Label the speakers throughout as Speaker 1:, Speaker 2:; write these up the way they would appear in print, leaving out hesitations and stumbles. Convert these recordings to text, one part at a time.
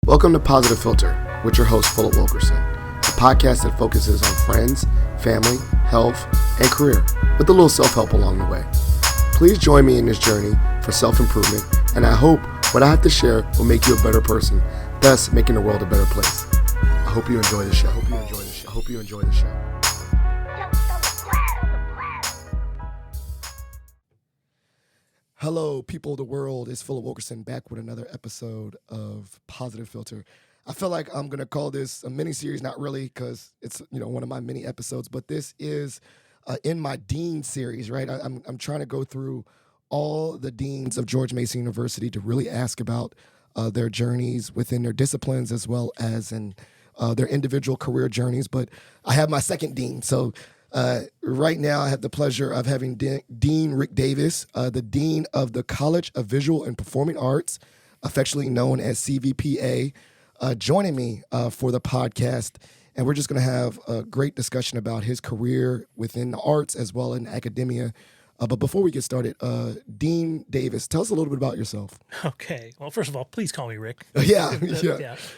Speaker 1: Welcome to Positive Philter with your host, Philip Wilkerson, a podcast that focuses on friends, family, health, and career, with a little self-help along the way. Please join me in this journey for self-improvement, and I hope what I have to share will make you a better person, thus making the world a better place. I hope you enjoy the show. I hope you enjoy the show. Hello, people of the world. It's Philip Wilkerson back with another episode of Positive Philter. I feel like I'm going to call this a mini-series, not really, because it's one of my mini episodes, but this is in my Dean series, right? I'm trying to go through all the deans of George Mason University to really ask about their journeys within their disciplines as well as in their individual career journeys. But I have my second dean, so right now, I have the pleasure of having Dean Rick Davis, the Dean of the College of Visual and Performing Arts, affectionately known as CVPA, joining me for the podcast. And we're just going to have a great discussion about his career within the arts as well in academia. But before we get started, Dean Davis, tell us a little bit about yourself.
Speaker 2: Okay. Well, first of all, please call me Rick.
Speaker 1: Yeah,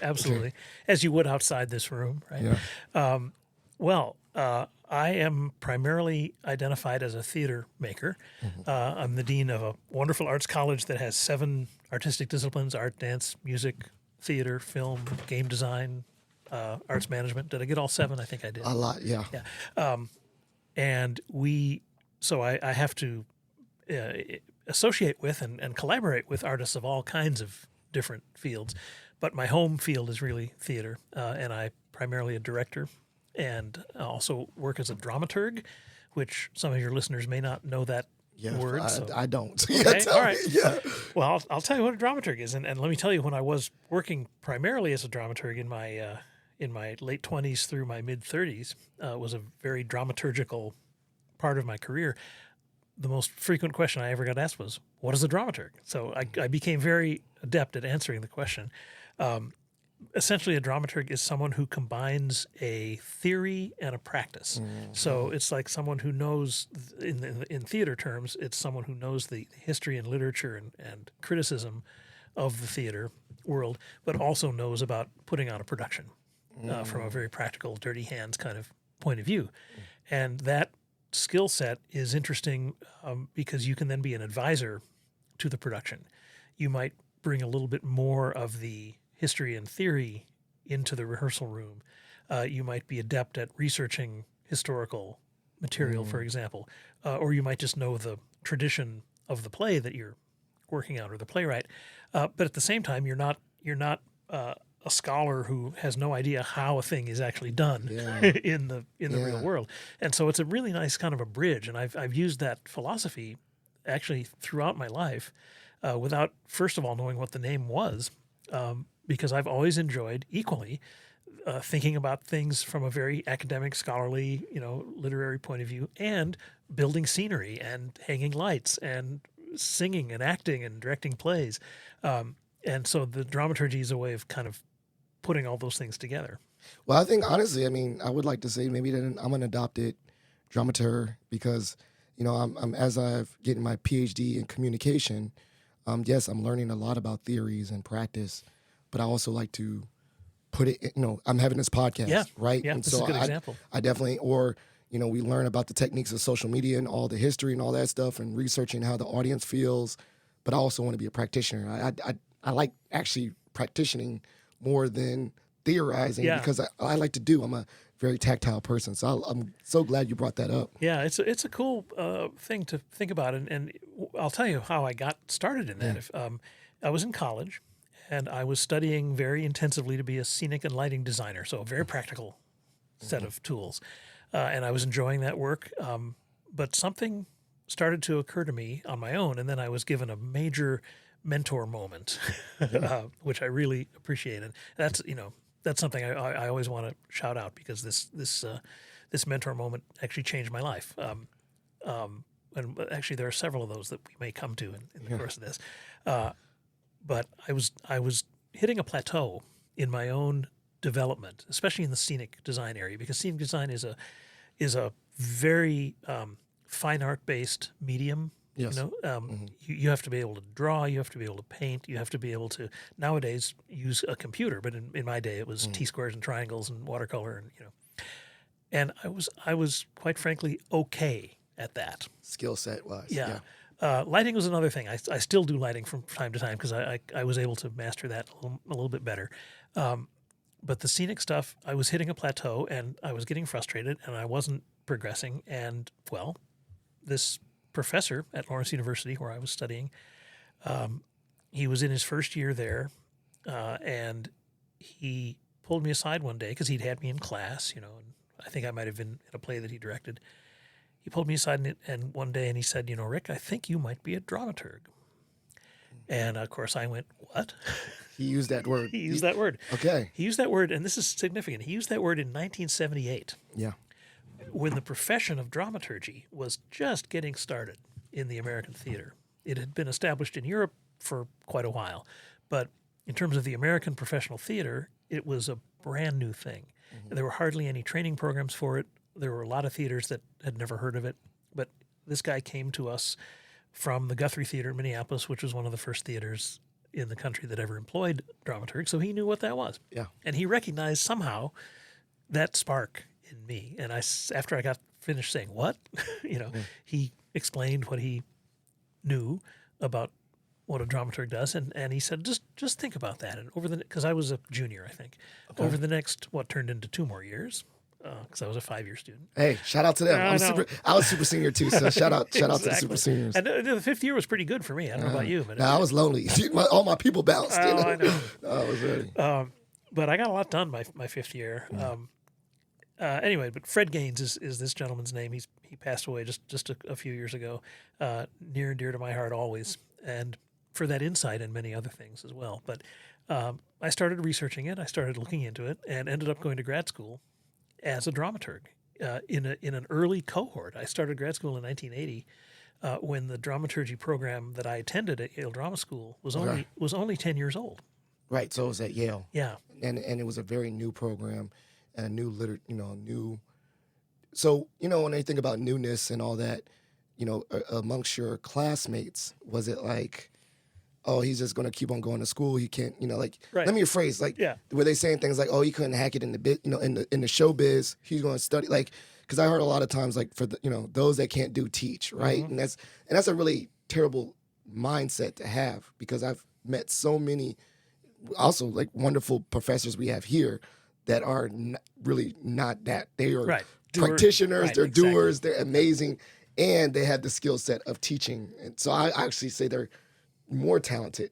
Speaker 2: absolutely. Okay. As you would outside this room, right?
Speaker 1: Yeah.
Speaker 2: I am primarily identified as a theater maker. Mm-hmm. I'm the dean of a wonderful arts college that has 7 artistic disciplines: art, dance, music, theater, film, game design, arts management. Did I get all 7? I think I did.
Speaker 1: A lot, yeah.
Speaker 2: Yeah. So I have to associate with and collaborate with artists of all kinds of different fields. But my home field is really theater, and I'm primarily a director. And also work as a dramaturge, which some of your listeners may not know that word.
Speaker 1: I don't.
Speaker 2: Okay, all right.
Speaker 1: Yeah.
Speaker 2: Well, I'll tell you what a dramaturge is, and let me tell you, when I was working primarily as a dramaturge in my late 20s through my mid 30s, was a very dramaturgical part of my career. The most frequent question I ever got asked was, "What is a dramaturge?" So I became very adept at answering the question. Essentially, a dramaturge is someone who combines a theory and a practice. Mm-hmm. So it's like someone who knows, in theater terms, it's someone who knows the history and literature and criticism of the theater world, but also knows about putting on a production from a very practical, dirty hands kind of point of view. And that skill set is interesting because you can then be an advisor to the production. You might bring a little bit more of the history and theory into the rehearsal room. You might be adept at researching historical material, for example, or you might just know the tradition of the play that you're working on or the playwright. But at the same time, you're not a scholar who has no idea how a thing is actually done in the real world. And so it's a really nice kind of a bridge. And I've used that philosophy actually throughout my life without, first of all, knowing what the name was. Because I've always enjoyed equally thinking about things from a very academic, scholarly, literary point of view, and building scenery and hanging lights and singing and acting and directing plays. And so the dramaturgy is a way of kind of putting all those things together.
Speaker 1: Well, I think, honestly, I would like to say maybe that I'm an adopted dramaturg because, I'm as I've getting my PhD in communication, yes, I'm learning a lot about theories and practice, but I also like to put it, I'm having this podcast, right?
Speaker 2: Yeah,
Speaker 1: and
Speaker 2: this is a good example.
Speaker 1: I definitely, we learn about the techniques of social media and all the history and all that stuff and researching how the audience feels, but I also want to be a practitioner. I like actually practicing more than theorizing because I like to do. I'm a very tactile person, so I'm so glad you brought that up.
Speaker 2: Yeah, it's a cool thing to think about, and I'll tell you how I got started in that. I was in college, and I was studying very intensively to be a scenic and lighting designer, so a very practical set of tools, and I was enjoying that work. But something started to occur to me on my own, and then I was given a major mentor moment, which I really appreciated. That's something I always want to shout out because this mentor moment actually changed my life. And actually, there are several of those that we may come to in the course of this. But I was hitting a plateau in my own development, especially in the scenic design area, because scenic design is a very fine art based medium
Speaker 1: Yes.
Speaker 2: You have to be able to draw, you have to be able to paint, you have to be able to nowadays use a computer. But in my day, it was T-squares and triangles and watercolor, and And I was quite frankly okay at that.
Speaker 1: Skill set wise.
Speaker 2: Yeah. Lighting was another thing. I still do lighting from time to time because I was able to master that a little bit better. But the scenic stuff, I was hitting a plateau and I was getting frustrated and I wasn't progressing. And, well, this professor at Lawrence University where I was studying, he was in his first year there, and he pulled me aside one day because he'd had me in class, and I think I might have been in a play that he directed. He pulled me aside and one day and he said, Rick, I think you might be a dramaturg. And, of course, I went, what?
Speaker 1: He used that word.
Speaker 2: He used that word.
Speaker 1: Okay.
Speaker 2: He used that word, and this is significant. He used that word in 1978.
Speaker 1: Yeah.
Speaker 2: When the profession of dramaturgy was just getting started in the American theater. It had been established in Europe for quite a while, but in terms of the American professional theater, it was a brand new thing. There were hardly any training programs for it. There were a lot of theaters that had never heard of it, but this guy came to us from the Guthrie Theater in Minneapolis, which was one of the first theaters in the country that ever employed dramaturgs, so he knew what that was.
Speaker 1: Yeah.
Speaker 2: And he recognized somehow that spark in me. And after I got finished saying, what? He explained what he knew about what a dramaturg does, and he said, just think about that. And because I was a junior, I think, over the next, what turned into 2 more years, because I was a 5-year student.
Speaker 1: Hey, shout out to them. I was super senior too, so shout out to the super seniors.
Speaker 2: And the 5th year was pretty good for me. I don't know about you. But
Speaker 1: I was lonely. All my people bounced.
Speaker 2: I know.
Speaker 1: I was ready.
Speaker 2: But I got a lot done my 5th year. Anyway, but Fred Gaines is this gentleman's name. He passed away just a few years ago, near and dear to my heart always, and for that insight and many other things as well. But I started researching it. I started looking into it and ended up going to grad school as a dramaturg in an early cohort. I started grad school in 1980 when the dramaturgy program that I attended at Yale Drama School was only 10 years old.
Speaker 1: Right, so it was at Yale.
Speaker 2: Yeah,
Speaker 1: and it was a very new program. And new. So, when they think about newness and all that, amongst your classmates, was it like, oh, he's just going to keep on going to school? He can't,
Speaker 2: right.
Speaker 1: Let me rephrase, were they saying things like, oh, he couldn't hack it in the bit, in the show biz, he's going to study, because I heard a lot of times, for the, those that can't do teach, right? And that's a really terrible mindset to have, because I've met so many, also wonderful professors we have here that are really not that. They are practitioners, they're doers, they're amazing, and they have the skill set of teaching. And so I actually say they're more talented,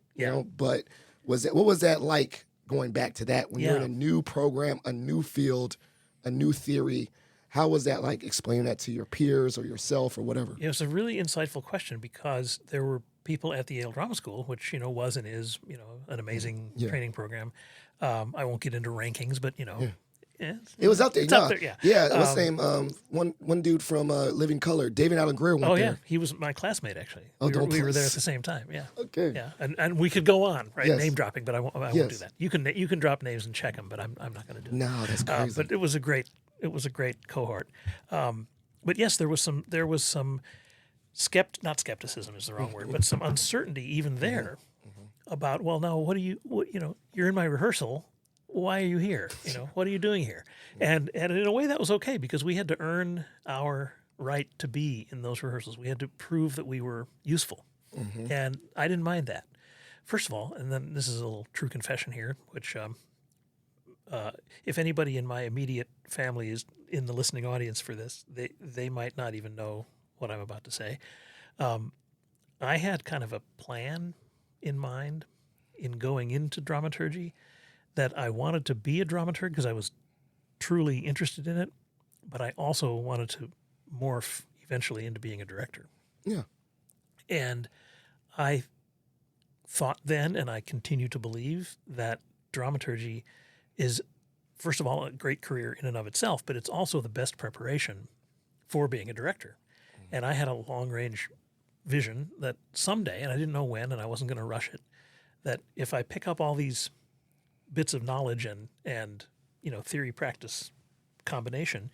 Speaker 1: but what was that like going back to that when you're in a new program, a new field, a new theory? How was that like explaining that to your peers or yourself or whatever?
Speaker 2: It was a really insightful question because there were people at the Yale Drama School, which, was and is, an amazing training program. I won't get into rankings, but,
Speaker 1: it was out there.
Speaker 2: It's out there, yeah.
Speaker 1: Yeah, what's his name? One dude from Living Color, David Allen Greer went there.
Speaker 2: Oh, yeah. He was my classmate, actually.
Speaker 1: Oh,
Speaker 2: we were there at the same time, yeah.
Speaker 1: Okay.
Speaker 2: Yeah, and we could go on, right?
Speaker 1: Yes.
Speaker 2: Name dropping, but I won't do that. You can drop names and check them, but I'm not going to do that.
Speaker 1: No, that's crazy.
Speaker 2: But it was a great cohort. But yes, there was some not skepticism is the wrong word, but some uncertainty even there about, well, now you're in my rehearsal. Why are you here? What are you doing here? And in a way that was okay because we had to earn our right to be in those rehearsals. We had to prove that we were useful. And I didn't mind that. First of all, and then this is a little true confession here, which if anybody in my immediate family is in the listening audience for this, they might not even know what I'm about to say. I had kind of a plan in mind in going into dramaturgy that I wanted to be a dramaturg because I was truly interested in it, but I also wanted to morph eventually into being a director.
Speaker 1: Yeah.
Speaker 2: And I thought then, and I continue to believe, that dramaturgy is, first of all, a great career in and of itself, but it's also the best preparation for being a director. And I had a long-range vision that someday, and I didn't know when, and I wasn't going to rush it, that if I pick up all these bits of knowledge and theory practice combination,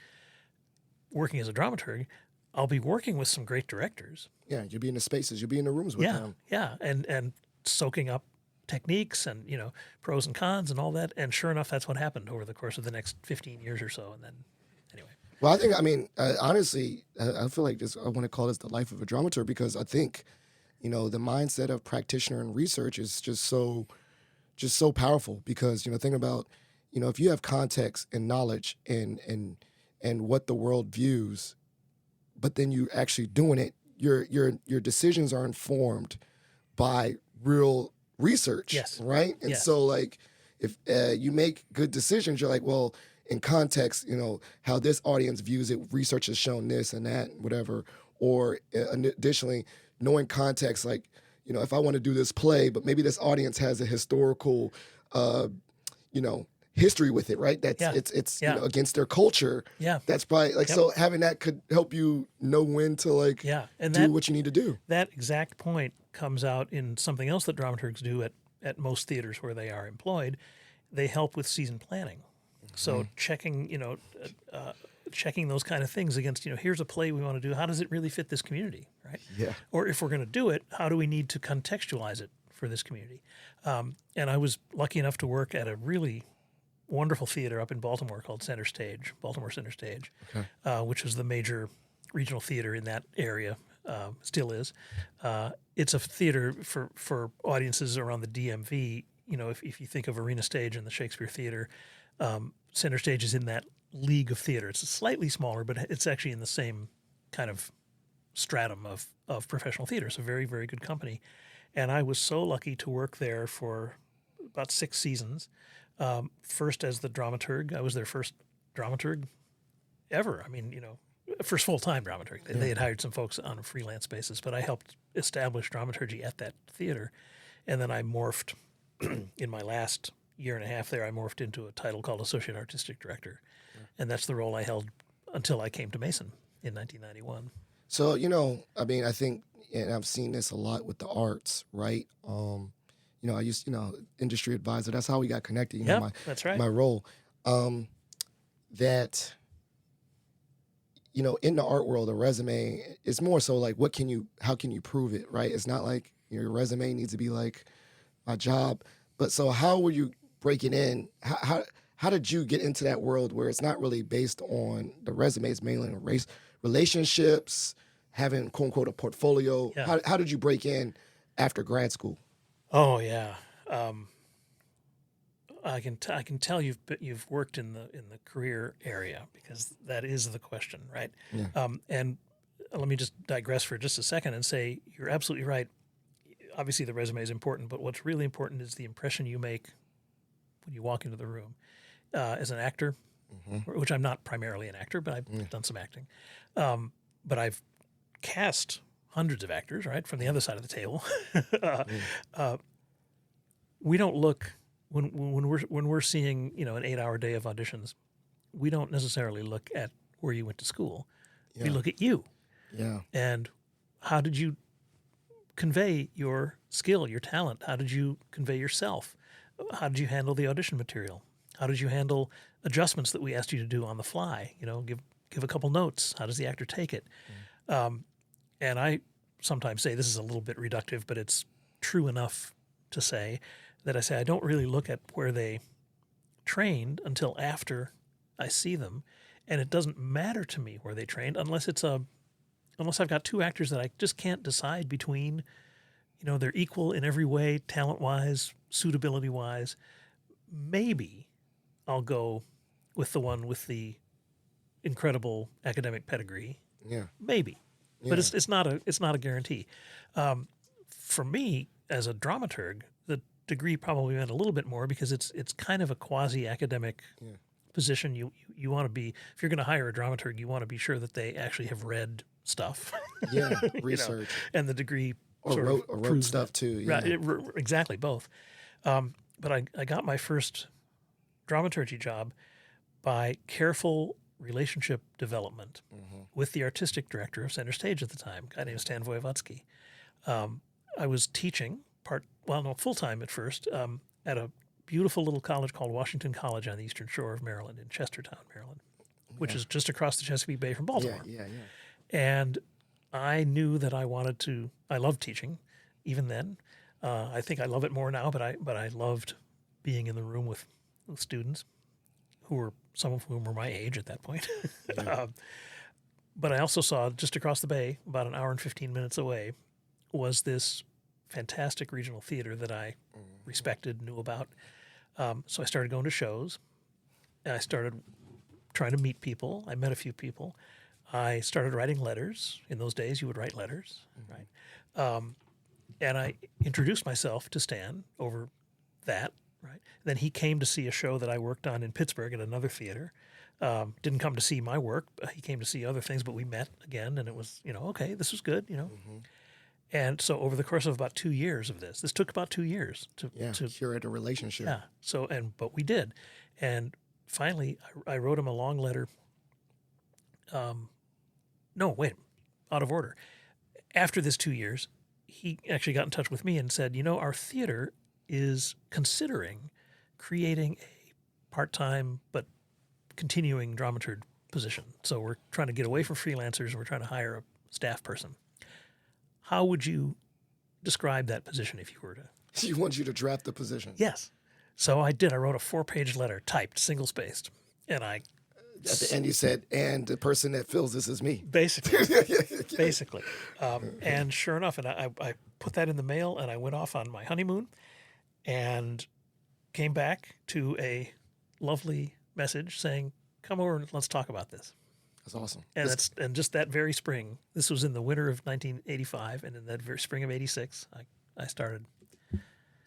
Speaker 2: working as a dramaturg, I'll be working with some great directors.
Speaker 1: Yeah, you'll be in the spaces, you'll be in the rooms with
Speaker 2: Yeah,
Speaker 1: them.
Speaker 2: yeah, and soaking up techniques and pros and cons and all that. And sure enough, that's what happened over the course of the next 15 years or so. And then anyway,
Speaker 1: Well, I mean, honestly, I feel like this. I want to call this the life of a dramaturg because I think, the mindset of practitioner and research is just so powerful. Because think about, if you have context and knowledge and what the world views, but then you actually doing it, your decisions are informed by real research,
Speaker 2: Yes.
Speaker 1: right? And
Speaker 2: Yes.
Speaker 1: so, like, if you make good decisions, you're like, well, in context, how this audience views it, research has shown this and that, whatever. Or additionally, knowing context, like, if I want to do this play, but maybe this audience has a historical, history with it, right? That's
Speaker 2: Yeah.
Speaker 1: it's
Speaker 2: Yeah.
Speaker 1: against their culture.
Speaker 2: Yeah.
Speaker 1: That's probably like
Speaker 2: Yep.
Speaker 1: so having that could help you know when to like
Speaker 2: Yeah, and
Speaker 1: do what you need to do.
Speaker 2: that exact point comes out in something else that dramaturgs do at most theaters where they are employed. They help with season planning. So checking, checking those kind of things against, here's a play we want to do. How does it really fit this community, right?
Speaker 1: Yeah.
Speaker 2: Or if we're going to do it, how do we need to contextualize it for this community? And I was lucky enough to work at a really wonderful theater up in Baltimore called Baltimore Center Stage, which was the major regional theater in that area, still is. It's a theater for audiences around the DMV. If you think of Arena Stage and the Shakespeare Theater, Center Stage is in that league of theater. It's slightly smaller, but it's actually in the same kind of stratum of professional theater. It's a very, very good company. And I was so lucky to work there for about 6 seasons. First as the dramaturg. I was their first dramaturg ever. I mean, first full-time dramaturg. They had hired some folks on a freelance basis, but I helped establish dramaturgy at that theater. And then I morphed, in my last year and a half there, I morphed into a title called Associate Artistic Director. And that's the role I held until I came to Mason in 1991.
Speaker 1: So, I mean, I think, and I've seen this a lot with the arts, right? I used, industry advisor. That's how we got connected.
Speaker 2: That's right.
Speaker 1: My role. That, in the art world, a resume is more so like, how can you prove it, right? It's not like your resume needs to be like my job. But so how were you breaking in? How did you get into that world where it's not really based on the resume, it's mainly on relationships, having quote unquote a portfolio?
Speaker 2: Yeah.
Speaker 1: How did you break in after grad school?
Speaker 2: Oh yeah, I can tell you've worked in the career area because that is the question, right?
Speaker 1: Yeah.
Speaker 2: And let me just digress for just a second and say you're absolutely right. Obviously, the resume is important, but what's really important is the impression you make when you walk into the room. As an actor, which I'm not primarily an actor, but I've done some acting. But I've cast hundreds of actors, right, from the other side of the table. We don't look when we're seeing an 8-hour day of auditions. We don't necessarily look at where you went to school.
Speaker 1: Yeah.
Speaker 2: We look at you.
Speaker 1: Yeah.
Speaker 2: And how did you convey your skill, your talent? How did you convey yourself? How did you handle the audition material? How did you handle adjustments that we asked you to do on the fly? Give a couple notes. How does the actor take it? And I sometimes say this is a little bit reductive, but it's true enough to say that I say I don't really look at where they trained until after I see them, and it doesn't matter to me where they trained unless I've got 2 actors that I just can't decide between. They're equal in every way, talent-wise, suitability-wise. Maybe I'll go with the one with the incredible academic pedigree.
Speaker 1: Yeah.
Speaker 2: Maybe,
Speaker 1: Yeah.
Speaker 2: but it's not a guarantee. For me, as a dramaturg, the degree probably meant a little bit more because it's kind of a quasi-academic position. You want to be, if you're going to hire a dramaturg, you want to be sure that they actually have read stuff.
Speaker 1: Yeah. Research.
Speaker 2: And the degree
Speaker 1: Or wrote
Speaker 2: proves
Speaker 1: stuff
Speaker 2: that.
Speaker 1: too. Yeah.
Speaker 2: Right, exactly, both. But I got my first dramaturgy job by careful relationship development with the artistic director of Center Stage at the time, a guy named Stan Vojevodsky. I was teaching full-time at first, at a beautiful little college called Washington College on the Eastern Shore of Maryland in Chestertown, Maryland, which is just across the Chesapeake Bay from Baltimore.
Speaker 1: Yeah.
Speaker 2: And I knew that I loved teaching even then. I think I love it more now, but I loved being in the room with students some of whom were my age at that point.
Speaker 1: Yeah.
Speaker 2: But I also saw just across the bay, about an hour and 15 minutes away, was this fantastic regional theater that I respected, knew about. So I started going to shows. I started trying to meet people. I met a few people. I started writing letters. In those days, you would write letters, right? And I introduced myself to Stan over that, right? Then he came to see a show that I worked on in Pittsburgh at another theater. Didn't come to see my work. He came to see other things, but we met again, and it was, okay, this was good, And so over the course of about 2 years of this took about 2 years to
Speaker 1: curate a relationship.
Speaker 2: yeah. So but we did, and finally I wrote him a long letter. No, wait, out of order. After this 2 years, he actually got in touch with me and said, our theater is considering creating a part-time but continuing dramaturge position. So we're trying to get away from freelancers and we're trying to hire a staff person. How would you describe that position if you were to?
Speaker 1: He wants you to draft the position.
Speaker 2: Yes. So I did. I wrote a 4-page letter, typed, single-spaced, and
Speaker 1: At the end, you said, and the person that fills this is me.
Speaker 2: Basically. And sure enough, and I put that in the mail, and I went off on my honeymoon and came back to a lovely message saying, come over and let's talk about this.
Speaker 1: That's awesome.
Speaker 2: And just that very spring, this was in the winter of 1985, and in that very spring of 86, I started.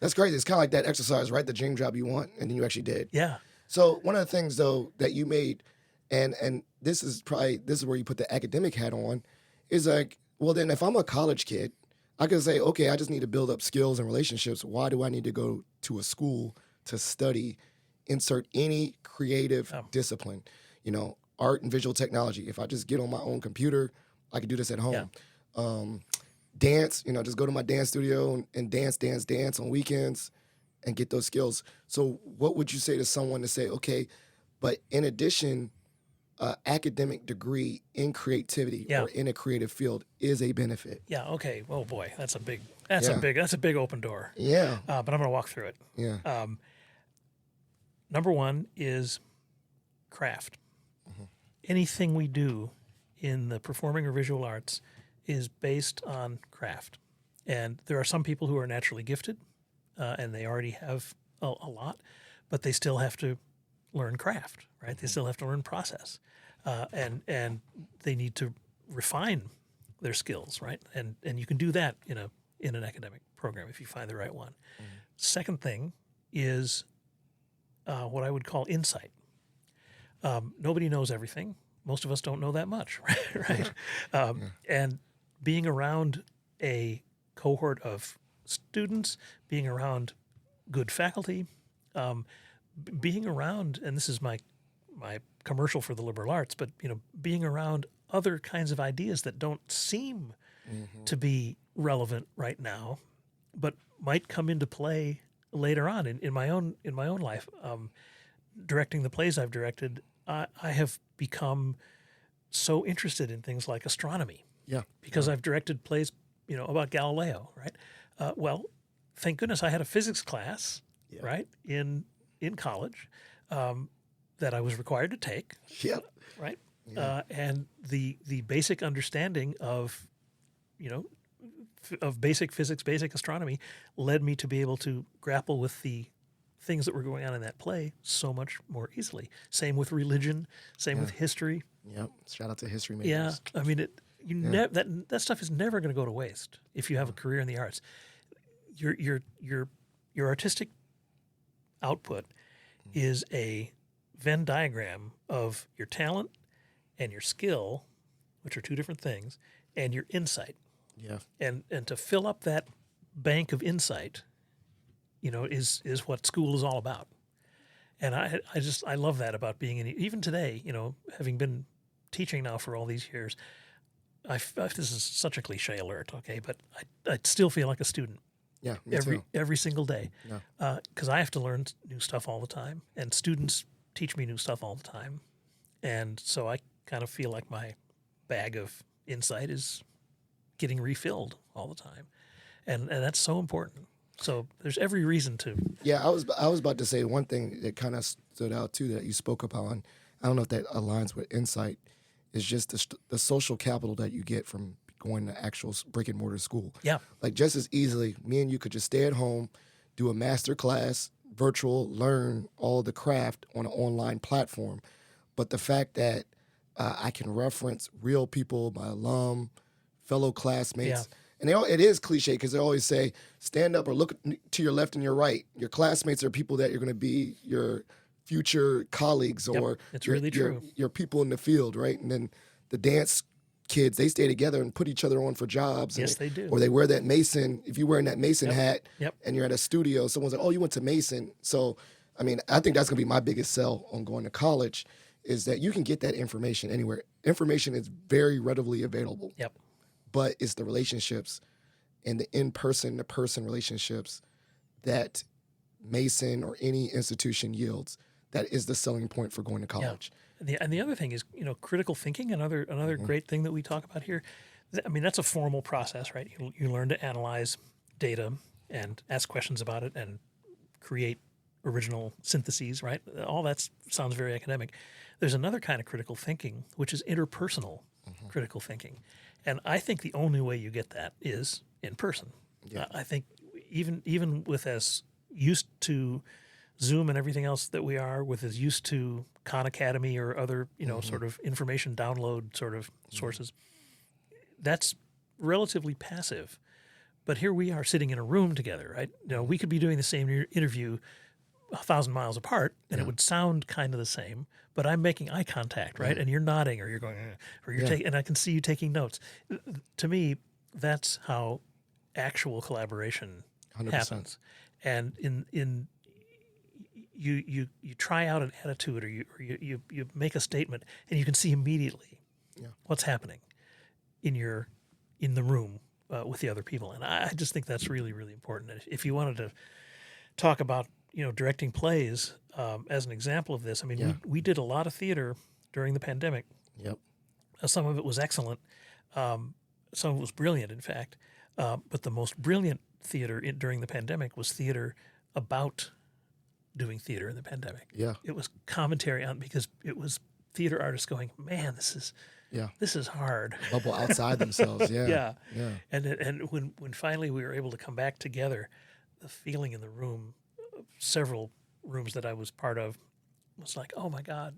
Speaker 1: That's great. It's kind of like that exercise, right? The dream job you want, and then you actually did.
Speaker 2: Yeah.
Speaker 1: So one of the things, though, that you made, and this is where you put the academic hat on, is like, well, then if I'm a college kid, I can say, okay, I just need to build up skills and relationships. Why do I need to go to a school to study, insert any creative discipline, art and visual technology? If I just get on my own computer, I can do this at home.
Speaker 2: Yeah.
Speaker 1: Dance, just go to my dance studio and dance on weekends and get those skills. So what would you say to someone to say, okay, but in addition, academic degree in creativity or in a creative field is a benefit?
Speaker 2: Yeah. Okay. Oh boy, that's a big open door.
Speaker 1: Yeah.
Speaker 2: But I'm going to walk through it.
Speaker 1: Yeah.
Speaker 2: Number one is craft. Anything we do in the performing or visual arts is based on craft. And there are some people who are naturally gifted, and they already have a lot, but they still have to learn craft, right? They still have to learn process, and they need to refine their skills, right? And you can do that in an academic program if you find the right one. Second thing is what I would call insight. Nobody knows everything. Most of us don't know that much, right? And being around a cohort of students, being around good faculty, being around, and this is my commercial for the liberal arts, but being around other kinds of ideas that don't seem to be relevant right now, but might come into play later on in my own life. Directing the plays I've directed, I have become so interested in things like astronomy.
Speaker 1: Yeah.
Speaker 2: Because I've directed plays, about Galileo, right? Well, thank goodness I had a physics class, right, in college that I was required to take.
Speaker 1: Yep.
Speaker 2: Right. Yeah. And the basic understanding of, of basic physics, basic astronomy led me to be able to grapple with the things that were going on in that play so much more easily. Same with religion, same with history.
Speaker 1: Yep. Shout out to history makers.
Speaker 2: Yeah. I mean, that stuff is never going to go to waste if you have a career in the arts. Your artistic output is a Venn diagram of your talent and your skill, which are two different things, and your insight.
Speaker 1: Yeah.
Speaker 2: And to fill up that bank of insight, is what school is all about. And I love that about being even today, having been teaching now for all these years, this is such a cliche alert, okay, but I still feel like a student.
Speaker 1: Yeah, me too.
Speaker 2: Every single day.
Speaker 1: Yeah.
Speaker 2: 'Cause I have to learn new stuff all the time, and students teach me new stuff all the time. And so I kind of feel like my bag of insight is getting refilled all the time, and that's so important. So there's every reason to.
Speaker 1: Yeah, I was about to say one thing that kind of stood out too that you spoke upon. I don't know if that aligns with insight. Is just the social capital that you get from going to actual brick and mortar school.
Speaker 2: Yeah.
Speaker 1: Like just as easily, me and you could just stay at home, do a master class, virtual, learn all the craft on an online platform. But the fact that I can reference real people, my alum, fellow classmates, and it is cliche because they always say, stand up or look to your left and your right. Your classmates are people that you're going to be your future colleagues or
Speaker 2: it's really true.
Speaker 1: Your people in the field, right? And then the dance kids, they stay together and put each other on for jobs.
Speaker 2: Yes, they do.
Speaker 1: Or they wear that Mason. If you're wearing that Mason hat and you're at a studio, someone's like, oh, you went to Mason. So, I mean, I think that's going to be my biggest sell on going to college is that you can get that information anywhere. Information is very readily available.
Speaker 2: Yep.
Speaker 1: But it's the relationships and the in-person to person relationships that Mason or any institution yields. That is the selling point for going to college.
Speaker 2: Yeah. And the other thing is, critical thinking, another great thing that we talk about here. I mean, that's a formal process, right? You learn to analyze data and ask questions about it and create original syntheses, right? All that sounds very academic. There's another kind of critical thinking, which is interpersonal critical thinking. And I think the only way you get that is in person. Yeah. I think even with as used to Zoom and everything else that we are, with as used to Khan Academy or other, sort of information download sort of sources, that's relatively passive. But here we are sitting in a room together, right? We could be doing the same interview 1,000 miles apart, and it would sound kind of the same. But I'm making eye contact, right? And you're nodding, or you're going, or you're taking, and I can see you taking notes. To me, that's how actual collaboration
Speaker 1: 100%.
Speaker 2: happens. And in you try out an attitude, or you make a statement, and you can see immediately what's happening in the room with the other people. And I just think that's really, really important. And if you wanted to talk about directing plays as an example of this, I mean, we did a lot of theater during the pandemic.
Speaker 1: Yep.
Speaker 2: Some of it was excellent. Some of it was brilliant, in fact. But the most brilliant theater during the pandemic was theater about doing theater in the pandemic.
Speaker 1: Yeah.
Speaker 2: It was commentary on, because it was theater artists going, man, this is hard.
Speaker 1: Bubble outside themselves. Yeah.
Speaker 2: Yeah. And when finally we were able to come back together, the feeling in the room, several rooms that I was part of, was like, oh my God,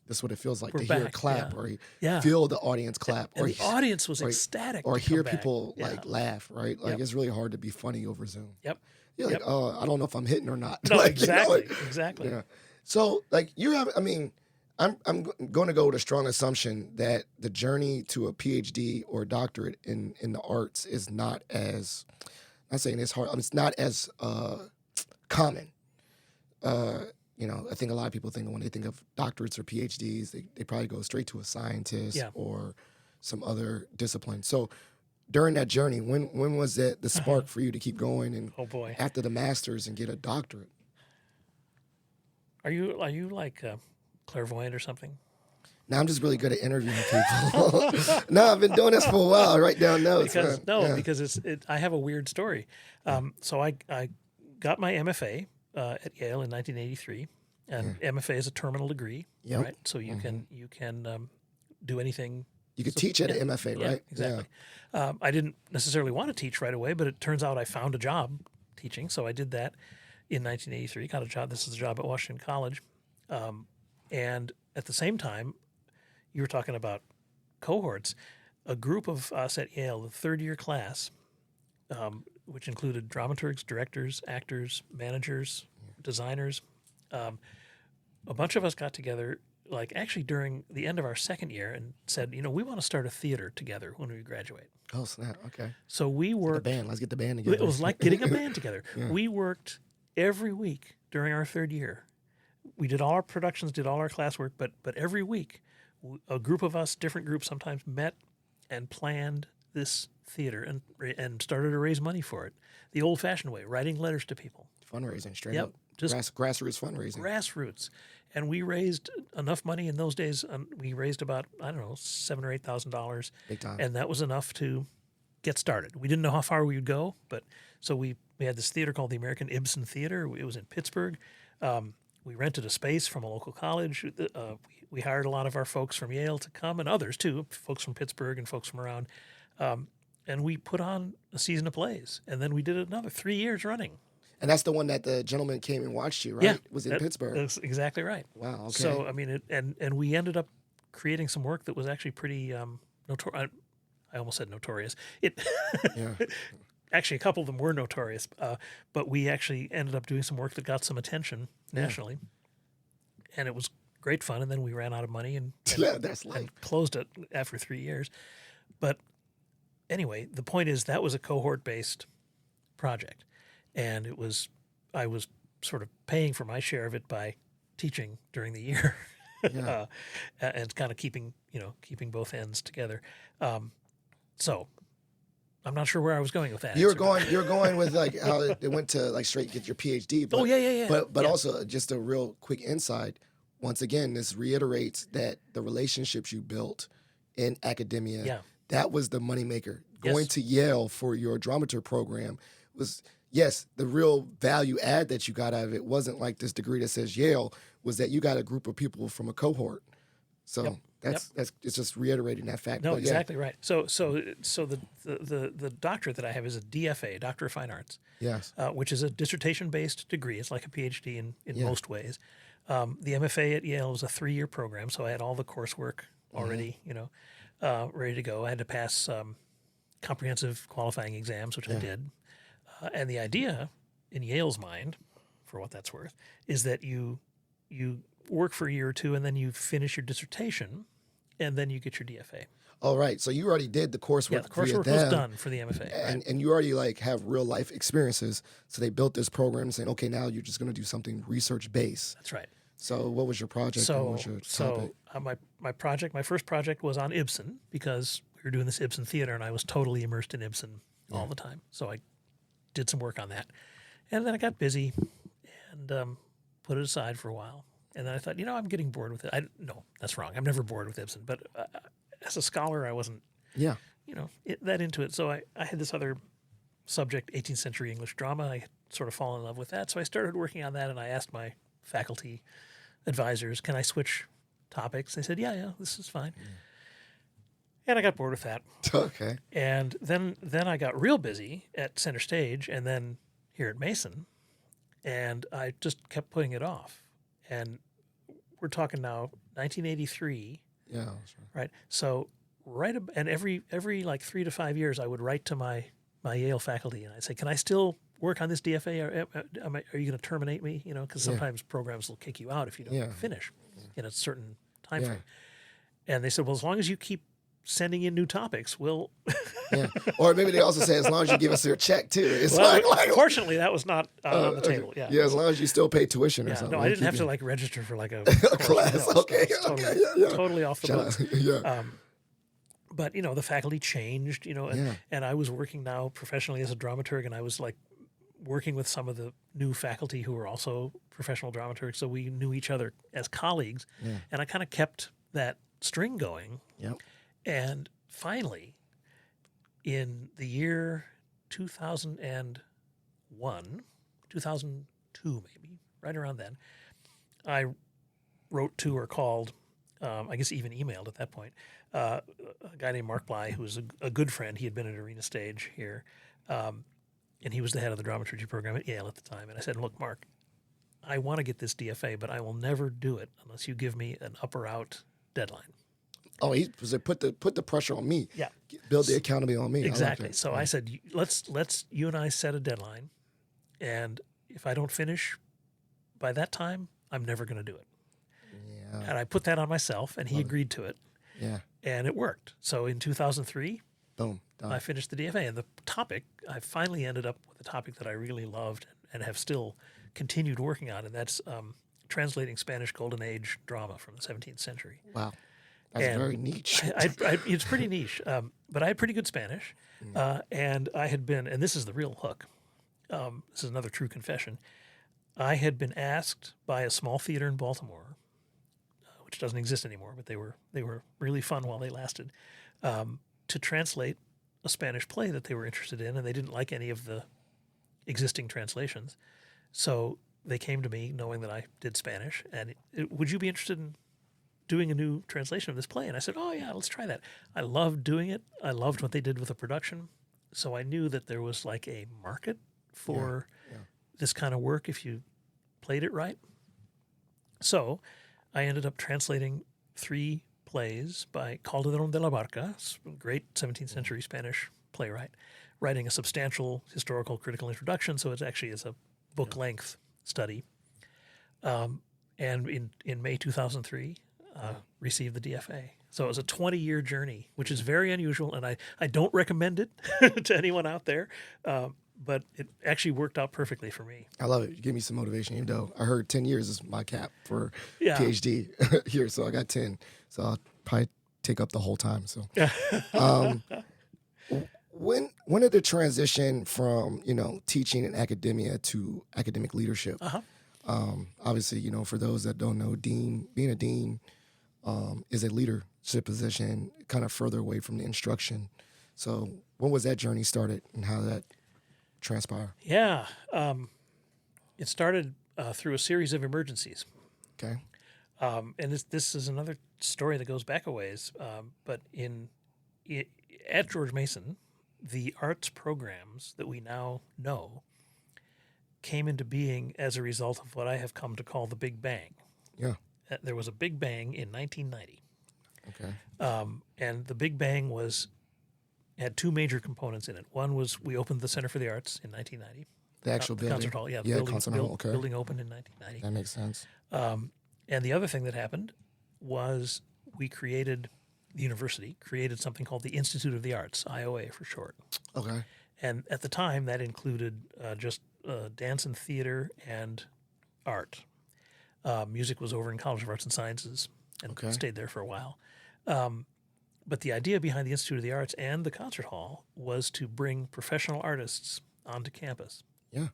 Speaker 1: That's what it feels like
Speaker 2: we're
Speaker 1: to
Speaker 2: back.
Speaker 1: hear a clap or
Speaker 2: Yeah.
Speaker 1: feel the audience clap.
Speaker 2: And the audience was ecstatic.
Speaker 1: Or
Speaker 2: to come
Speaker 1: hear
Speaker 2: back.
Speaker 1: people laugh, right? Like it's really hard to be funny over Zoom.
Speaker 2: Yep.
Speaker 1: You're like, oh, I don't know if I'm hitting or not.
Speaker 2: No,
Speaker 1: like,
Speaker 2: exactly.
Speaker 1: You know,
Speaker 2: Exactly.
Speaker 1: Yeah. So like you have, I mean, I'm going to go with a strong assumption that the journey to a PhD or doctorate in the arts is not as, I'm not saying it's hard, it's not as common. I think a lot of people think when they think of doctorates or PhDs, they probably go straight to a scientist or some other discipline. So during that journey, when was it the spark for you to keep going and after the master's and get a doctorate?
Speaker 2: Are you like clairvoyant or something?
Speaker 1: No, I'm just really good at interviewing people. No, I've been doing this for a while. I write down notes.
Speaker 2: Because I have a weird story. So I got my MFA at Yale in 1983, and MFA is a terminal degree, right? So you can do anything. You
Speaker 1: could teach at an MFA, right?
Speaker 2: Exactly. Yeah. I didn't necessarily want to teach right away, but it turns out I found a job teaching, so I did that in 1983. Got a job. This is a job at Washington College, and at the same time, you were talking about cohorts. A group of us at Yale, the third-year class, which included dramaturgs, directors, actors, managers, designers. A bunch of us got together, like actually during the end of our second year, and said, we want to start a theater together when we graduate.
Speaker 1: Oh, snap. Okay.
Speaker 2: So we worked.
Speaker 1: Let's get the band together.
Speaker 2: It was like getting a band together. Yeah. We worked every week during our third year. We did all our productions, did all our classwork, but every week, a group of us, different groups sometimes, met and planned this theater and started to raise money for it the old-fashioned way, writing letters to people.
Speaker 1: Fundraising, straight up.
Speaker 2: just
Speaker 1: Grassroots fundraising.
Speaker 2: grassroots. And we raised enough money in those days. We raised about, I don't know, $7,000 or $8,000.
Speaker 1: Big time.
Speaker 2: And that was enough to get started. We didn't know how far we would go, but so we had this theater called the American Ibsen Theater. It was in Pittsburgh. We rented a space from a local college. We hired a lot of our folks from Yale to come, and others too, folks from Pittsburgh and folks from around. And we put on a season of plays, and then we did it another 3 years running.
Speaker 1: And that's the one that the gentleman came and watched you, right?
Speaker 2: Yeah,
Speaker 1: Was in Pittsburgh.
Speaker 2: That's exactly right.
Speaker 1: Wow. Okay.
Speaker 2: So I mean, and we ended up creating some work that was actually pretty notorious. I almost said notorious.
Speaker 1: Yeah.
Speaker 2: Actually, a couple of them were notorious, but we actually ended up doing some work that got some attention nationally, and it was great fun. And then we ran out of money and
Speaker 1: That's life.
Speaker 2: and closed it after 3 years. But anyway, the point is that was a cohort-based project, and I was sort of paying for my share of it by teaching during the year,
Speaker 1: Yeah.
Speaker 2: and kind of keeping both ends together. So I'm not sure where I was going with that.
Speaker 1: You're
Speaker 2: answer.
Speaker 1: going with like how it went to like straight get your PhD. But,
Speaker 2: yeah.
Speaker 1: But
Speaker 2: Yeah.
Speaker 1: also just a real quick insight. Once again, this reiterates that the relationships you built in academia,
Speaker 2: Yeah.
Speaker 1: that was the moneymaker.
Speaker 2: Yes.
Speaker 1: Going to Yale for your dramaturg program was, yes, the real value add that you got out of it wasn't like this degree that says Yale, was that you got a group of people from a cohort. So
Speaker 2: Yep.
Speaker 1: that's it's just reiterating that fact.
Speaker 2: No,
Speaker 1: But yeah.
Speaker 2: exactly right. So the doctorate that I have is a DFA, Doctor of Fine Arts,
Speaker 1: Yes.
Speaker 2: which is a dissertation-based degree. It's like a PhD in
Speaker 1: Yeah.
Speaker 2: most ways. The MFA at Yale was a 3-year program, so I had all the coursework already, ready to go. I had to pass comprehensive qualifying exams, which I did. And the idea, in Yale's mind, for what that's worth, is that you work for a year or two, and then you finish your dissertation, and then you get your DFA.
Speaker 1: All right. So you already did the coursework.
Speaker 2: Yeah, the
Speaker 1: via
Speaker 2: coursework was
Speaker 1: them.
Speaker 2: done for the MFA.
Speaker 1: And,
Speaker 2: Right?
Speaker 1: and you already like have real life experiences. So they built this program saying, okay, now you're just going to do something research based.
Speaker 2: That's right.
Speaker 1: So what was your project? and what was your topic?
Speaker 2: My first project was on Ibsen, because we were doing this Ibsen theater, and I was totally immersed in Ibsen all the time. So I did some work on that, and then I got busy and put it aside for a while. And then I thought, I'm getting bored with it. No, that's wrong. I'm never bored with Ibsen, but as a scholar, I wasn't
Speaker 1: Yeah.
Speaker 2: that into it. So I had this other subject, 18th century English drama. I sort of fallen in love with that. So I started working on that, and I asked my faculty advisors, can I switch topics? They said, yeah, this is fine. And I got bored with that.
Speaker 1: Okay.
Speaker 2: And then I got real busy at Center Stage and then here at Mason, and I just kept putting it off. And we're talking now 1983,
Speaker 1: Yeah. That's right.
Speaker 2: right? So and every like 3 to 5 years, I would write to my Yale faculty, and I'd say, can I still work on this DFA? Or are you going to terminate me? Because sometimes programs will kick you out if you don't finish in a certain time frame. And they said, well, as long as you keep sending in new topics, we'll.
Speaker 1: Yeah. Or maybe they also say, as long as you give us your check too. It's
Speaker 2: Well,
Speaker 1: like
Speaker 2: fortunately, that was not on the
Speaker 1: okay.
Speaker 2: table. Yeah.
Speaker 1: Yeah. As long as you still pay tuition or
Speaker 2: Yeah,
Speaker 1: something.
Speaker 2: no, I didn't have to like register for like a
Speaker 1: class.
Speaker 2: No,
Speaker 1: Okay.
Speaker 2: it's totally,
Speaker 1: Okay. Yeah.
Speaker 2: totally off the books.
Speaker 1: Yeah.
Speaker 2: But the faculty changed, and I was working now professionally as a dramaturg, and I was like working with some of the new faculty who were also professional dramaturgs, so we knew each other as colleagues, and I kind of kept that string going.
Speaker 1: Yep.
Speaker 2: And finally, in the year 2001, 2002 maybe, right around then, I wrote to or called, I guess even emailed at that point, a guy named Mark Bly, who was a good friend. He had been at Arena Stage here, and he was the head of the dramaturgy program at Yale at the time. And I said, look, Mark, I want to get this DFA, but I will never do it unless you give me an up or out deadline.
Speaker 1: Oh, he was like, put the pressure on me.
Speaker 2: Yeah.
Speaker 1: Build the accountability on me.
Speaker 2: Exactly.
Speaker 1: I like that.
Speaker 2: So I said, let's you and I set a deadline, and if I don't finish by that time, I'm never going to do it.
Speaker 1: Yeah.
Speaker 2: And I put that on myself, and he agreed to it,
Speaker 1: Yeah.
Speaker 2: and it worked. So in 2003,
Speaker 1: Boom. Done.
Speaker 2: I finished the DFA, and the topic, I finally ended up with a topic that I really loved and have still continued working on, and that's translating Spanish Golden Age drama from the 17th century.
Speaker 1: Wow. That's
Speaker 2: And
Speaker 1: very niche.
Speaker 2: It's pretty niche, but I had pretty good Spanish, and I had been, and this is the real hook. This is another true confession. I had been asked by a small theater in Baltimore, which doesn't exist anymore, but they were really fun while they lasted, to translate a Spanish play that they were interested in, and they didn't like any of the existing translations. So they came to me knowing that I did Spanish, and would you be interested in doing a new translation of this play? And I said, oh, yeah, let's try that. I loved doing it. I loved what they did with the production. So I knew that there was like a market for this kind of work if you played it right. So I ended up translating 3 plays by Calderón de la Barca, great 17th century Spanish playwright, writing a substantial historical critical introduction. So it actually is a book-length study. And in May 2003, received the DFA. So it was a 20-year journey, which is very unusual, and I don't recommend it to anyone out there, but it actually worked out perfectly for me.
Speaker 1: I love it. You give me some motivation, even though I heard 10 years is my cap for
Speaker 2: Yeah.
Speaker 1: PhD here, so I got 10. So I'll probably take up the whole time. So when did the transition from, teaching in academia to academic leadership? Obviously, for those that don't know, being a dean is a leadership position kind of further away from the instruction. So when was that journey started and how did that transpire?
Speaker 2: Yeah. It started through a series of emergencies.
Speaker 1: Okay.
Speaker 2: And this is another story that goes back a ways. But at George Mason, the arts programs that we now know came into being as a result of what I have come to call the Big Bang.
Speaker 1: Yeah.
Speaker 2: There was a Big Bang in 1990.
Speaker 1: Okay.
Speaker 2: And the Big Bang had 2 major components in it. One was we opened the Center for the Arts in 1990.
Speaker 1: The actual building.
Speaker 2: Concert hall,
Speaker 1: Concert hall, okay.
Speaker 2: Building opened in 1990.
Speaker 1: That makes sense.
Speaker 2: And the other thing that happened was the university created something called the Institute of the Arts, IOA for short.
Speaker 1: Okay.
Speaker 2: And at the time, that included just dance and theater and art. Music was over in College of Arts and Sciences and stayed there for a while. But the idea behind the Institute of the Arts and the concert hall was to bring professional artists onto campus.
Speaker 1: Yeah.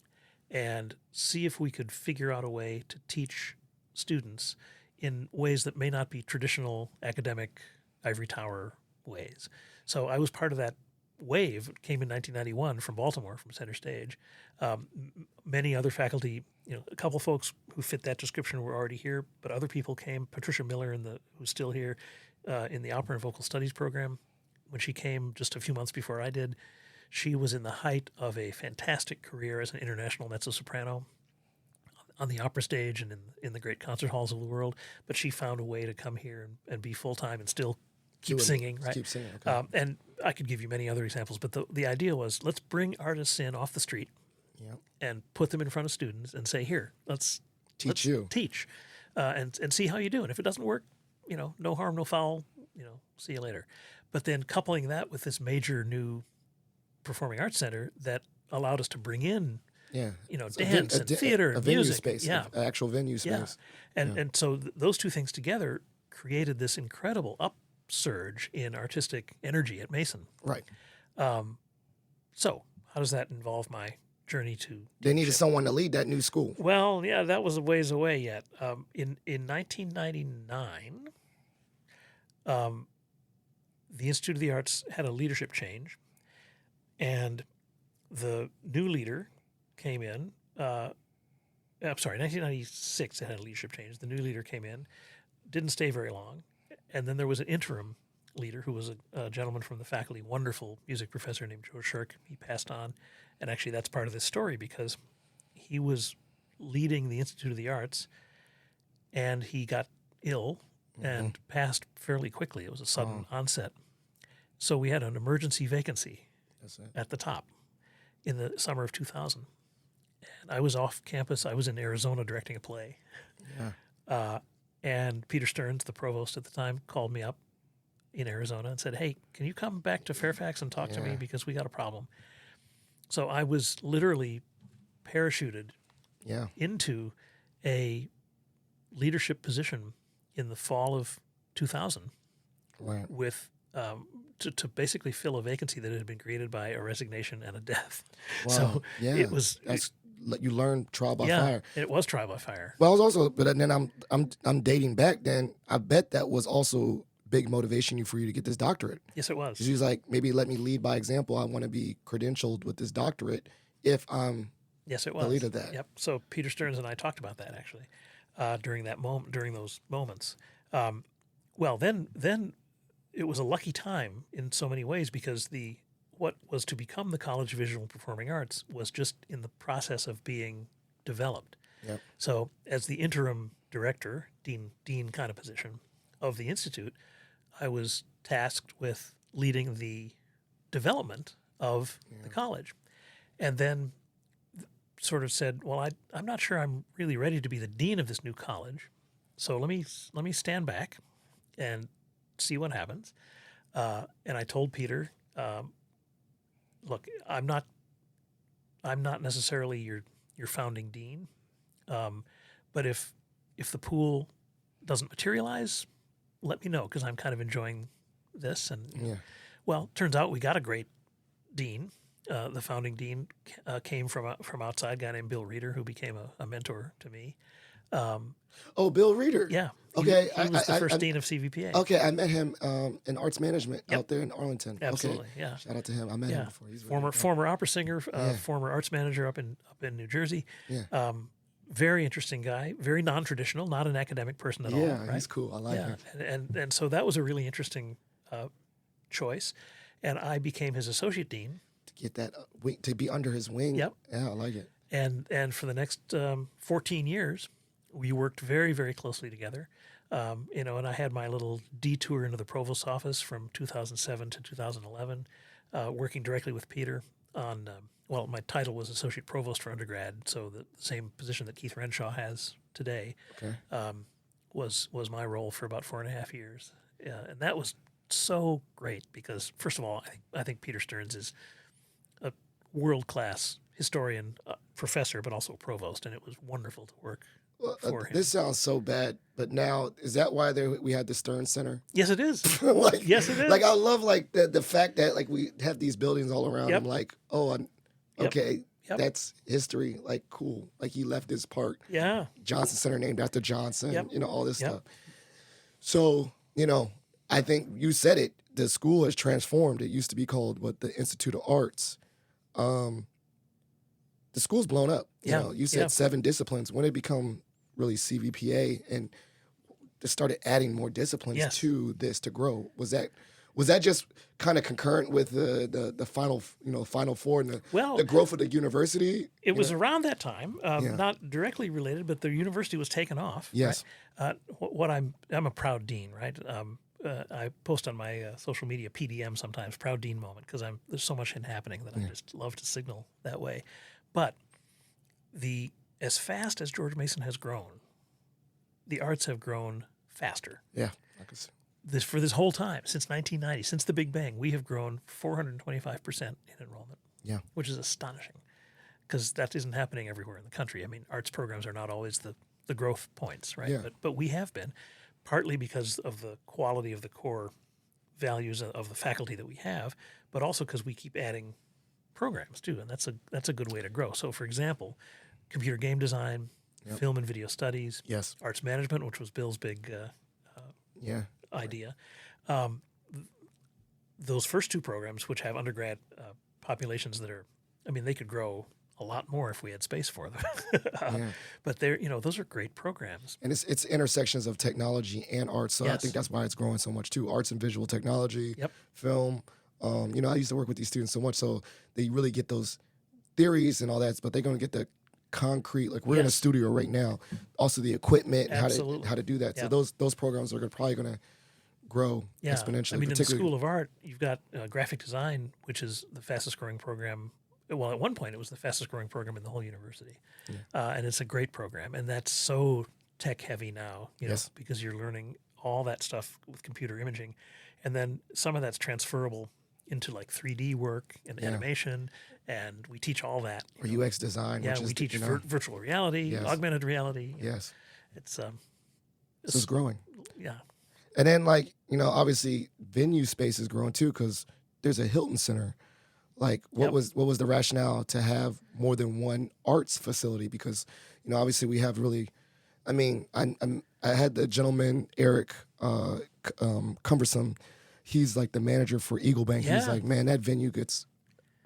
Speaker 2: And see if we could figure out a way to teach students in ways that may not be traditional academic ivory tower ways. So I was part of that wave. It came in 1991 from Baltimore, from Center Stage. Many other faculty, a couple folks who fit that description were already here, but other people came. Patricia Miller, who's still here in the Opera and Vocal Studies program, when she came just a few months before I did, she was in the height of a fantastic career as an international mezzo-soprano on the opera stage and in the great concert halls of the world. But she found a way to come here and be full-time and still keep singing, right?
Speaker 1: Keep singing, okay.
Speaker 2: And I could give you many other examples, but the idea was let's bring artists in off the street and put them in front of students and say, here, let's teach and see how you do. And if it doesn't work, no harm, no foul, see you later. But then coupling that with this major new performing arts center that allowed us to bring in, dance and theater and music.
Speaker 1: Space, actual venue space.
Speaker 2: And so those two things together created this incredible upsurge in artistic energy at Mason.
Speaker 1: Right.
Speaker 2: So how does that involve my journey to
Speaker 1: They needed someone to lead that new school.
Speaker 2: Well, yeah, that was a ways away yet. In 1999, the Institute of the Arts had a leadership change, and the new leader came in. 1996 it had a leadership change. The new leader came in, didn't stay very long, and then there was an interim leader who was a gentleman from the faculty, wonderful music professor named Joe Shirk. He passed on, and actually that's part of this story because he was leading the Institute of the Arts, and he got ill and passed fairly quickly. It was a sudden onset. So we had an emergency vacancy at the top in the summer of 2000. And I was off campus. I was in Arizona directing a play.
Speaker 1: Yeah.
Speaker 2: And Peter Stearns, the provost at the time, called me up in Arizona and said, hey, can you come back to Fairfax and talk to me because we got a problem. So I was literally parachuted into a leadership position in the fall of 2000 with to basically fill a vacancy that had been created by a resignation and a death.
Speaker 1: Wow.
Speaker 2: So
Speaker 1: yeah.
Speaker 2: it was
Speaker 1: That's you learn trial by
Speaker 2: Yeah,
Speaker 1: fire.
Speaker 2: it was trial by fire.
Speaker 1: Well, I was also, but then I'm dating back. Then I bet that was also big motivation for you to get this doctorate.
Speaker 2: Yes, it was.
Speaker 1: She's like, maybe let me lead by example. I want to be credentialed with this doctorate if I'm
Speaker 2: Yes, it
Speaker 1: the
Speaker 2: was.
Speaker 1: lead of that.
Speaker 2: Yep. So Peter Stearns and I talked about that actually during those moments. Well, then it was a lucky time in so many ways because what was to become the College of Visual and Performing Arts was just in the process of being developed.
Speaker 1: Yep.
Speaker 2: So as the interim director, dean kind of position of the institute, I was tasked with leading the development of the college, and then sort of said, well, I'm not sure I'm really ready to be the dean of this new college, so let me stand back and see what happens. And I told Peter, look, I'm not necessarily your founding dean, but if the pool doesn't materialize, let me know because I'm kind of enjoying this. And well, turns out we got a great dean. The founding dean came from outside, a guy named Bill Reeder, who became a mentor to me.
Speaker 1: Bill Reeder.
Speaker 2: Yeah.
Speaker 1: Okay.
Speaker 2: He was the first dean of CVPA.
Speaker 1: Okay, I met him in arts management out there in Arlington.
Speaker 2: Absolutely.
Speaker 1: Okay.
Speaker 2: Yeah.
Speaker 1: Shout out to him. I met him before. He's
Speaker 2: former opera singer, former arts manager up in New Jersey.
Speaker 1: Yeah.
Speaker 2: Very interesting guy. Very non-traditional. Not an academic person at all.
Speaker 1: Yeah,
Speaker 2: right?
Speaker 1: he's cool. I like him.
Speaker 2: And so that was a really interesting choice, and I became his associate dean.
Speaker 1: To get that to be under his wing.
Speaker 2: Yep.
Speaker 1: Yeah, I like it.
Speaker 2: And for the next 14 years, we worked very, very closely together. And I had my little detour into the provost's office from 2007 to 2011, working directly with Peter on, my title was associate provost for undergrad, so the same position that Keith Renshaw has today.
Speaker 1: Okay.
Speaker 2: Was my role for about 4.5 years. And that was so great because, first of all, I think Peter Stearns is a world-class historian, professor, but also provost, and it was wonderful to work for him.
Speaker 1: This sounds so bad, but now, is that why we had the Stearns Center?
Speaker 2: Yes, it is. Yes, it is.
Speaker 1: Like, I love, like, the fact that, like, we have these buildings all around. I'm like, okay, that's history. Like, cool. Like, he left his part.
Speaker 2: Yeah.
Speaker 1: Johnson Center named after Johnson, all this stuff.
Speaker 2: Yep.
Speaker 1: So, I think you said it. The school has transformed. It used to be called, the Institute of Arts. The school's blown up. You said 7 disciplines. When it become really CVPA and they started adding more disciplines to this to grow, was that just kind of concurrent with the Final Four and the growth of the university?
Speaker 2: It was around that time, not directly related, but the university was taken off.
Speaker 1: Yes.
Speaker 2: Right? I'm a proud dean, right? I post on my social media PDM sometimes, proud dean moment, because there's so much happening that I just love to signal that way. But as fast as George Mason has grown, the arts have grown faster.
Speaker 1: Yeah, I can see.
Speaker 2: For this whole time, since 1990, since the Big Bang, we have grown 425% in enrollment.
Speaker 1: Yeah,
Speaker 2: which is astonishing, because that isn't happening everywhere in the country. I mean, arts programs are not always the growth points, right?
Speaker 1: Yeah.
Speaker 2: But we have been, partly because of the quality of the core values of the faculty that we have, but also because we keep adding programs too, and that's a good way to grow. So, for example, computer game design, film and video studies, arts management, which was Bill's big idea. Those first 2 programs, which have undergrad populations that are, they could grow a lot more if we had space for them. But those are great programs.
Speaker 1: And it's intersections of technology and art. So I think that's why it's growing so much too. Arts and visual technology, film. I used to work with these students so much, so they really get those theories and all that, but they're going to get the concrete. Like, we're in a studio right now. Also the equipment, how to do that. So those programs are probably going to grow exponentially.
Speaker 2: In the School of Art, you've got graphic design, which is the fastest growing program. Well, at one point, it was the fastest growing program in the whole university. And it's a great program. And that's so tech heavy now, because you're learning all that stuff with computer imaging. And then some of that's transferable into like 3D work and animation, and we teach all that.
Speaker 1: Or UX design.
Speaker 2: Yeah, we teach virtual reality, augmented reality.
Speaker 1: Yes.
Speaker 2: So
Speaker 1: it's growing.
Speaker 2: Yeah.
Speaker 1: And then, obviously, venue space is growing too, because there's a Hylton Center Like, what was the rationale to have more than one arts facility? Because, obviously we have really, I mean, I had the gentleman Eric Cumbersome. He's like the manager for Eagle Bank. He's
Speaker 2: Yeah.
Speaker 1: like, man, that venue gets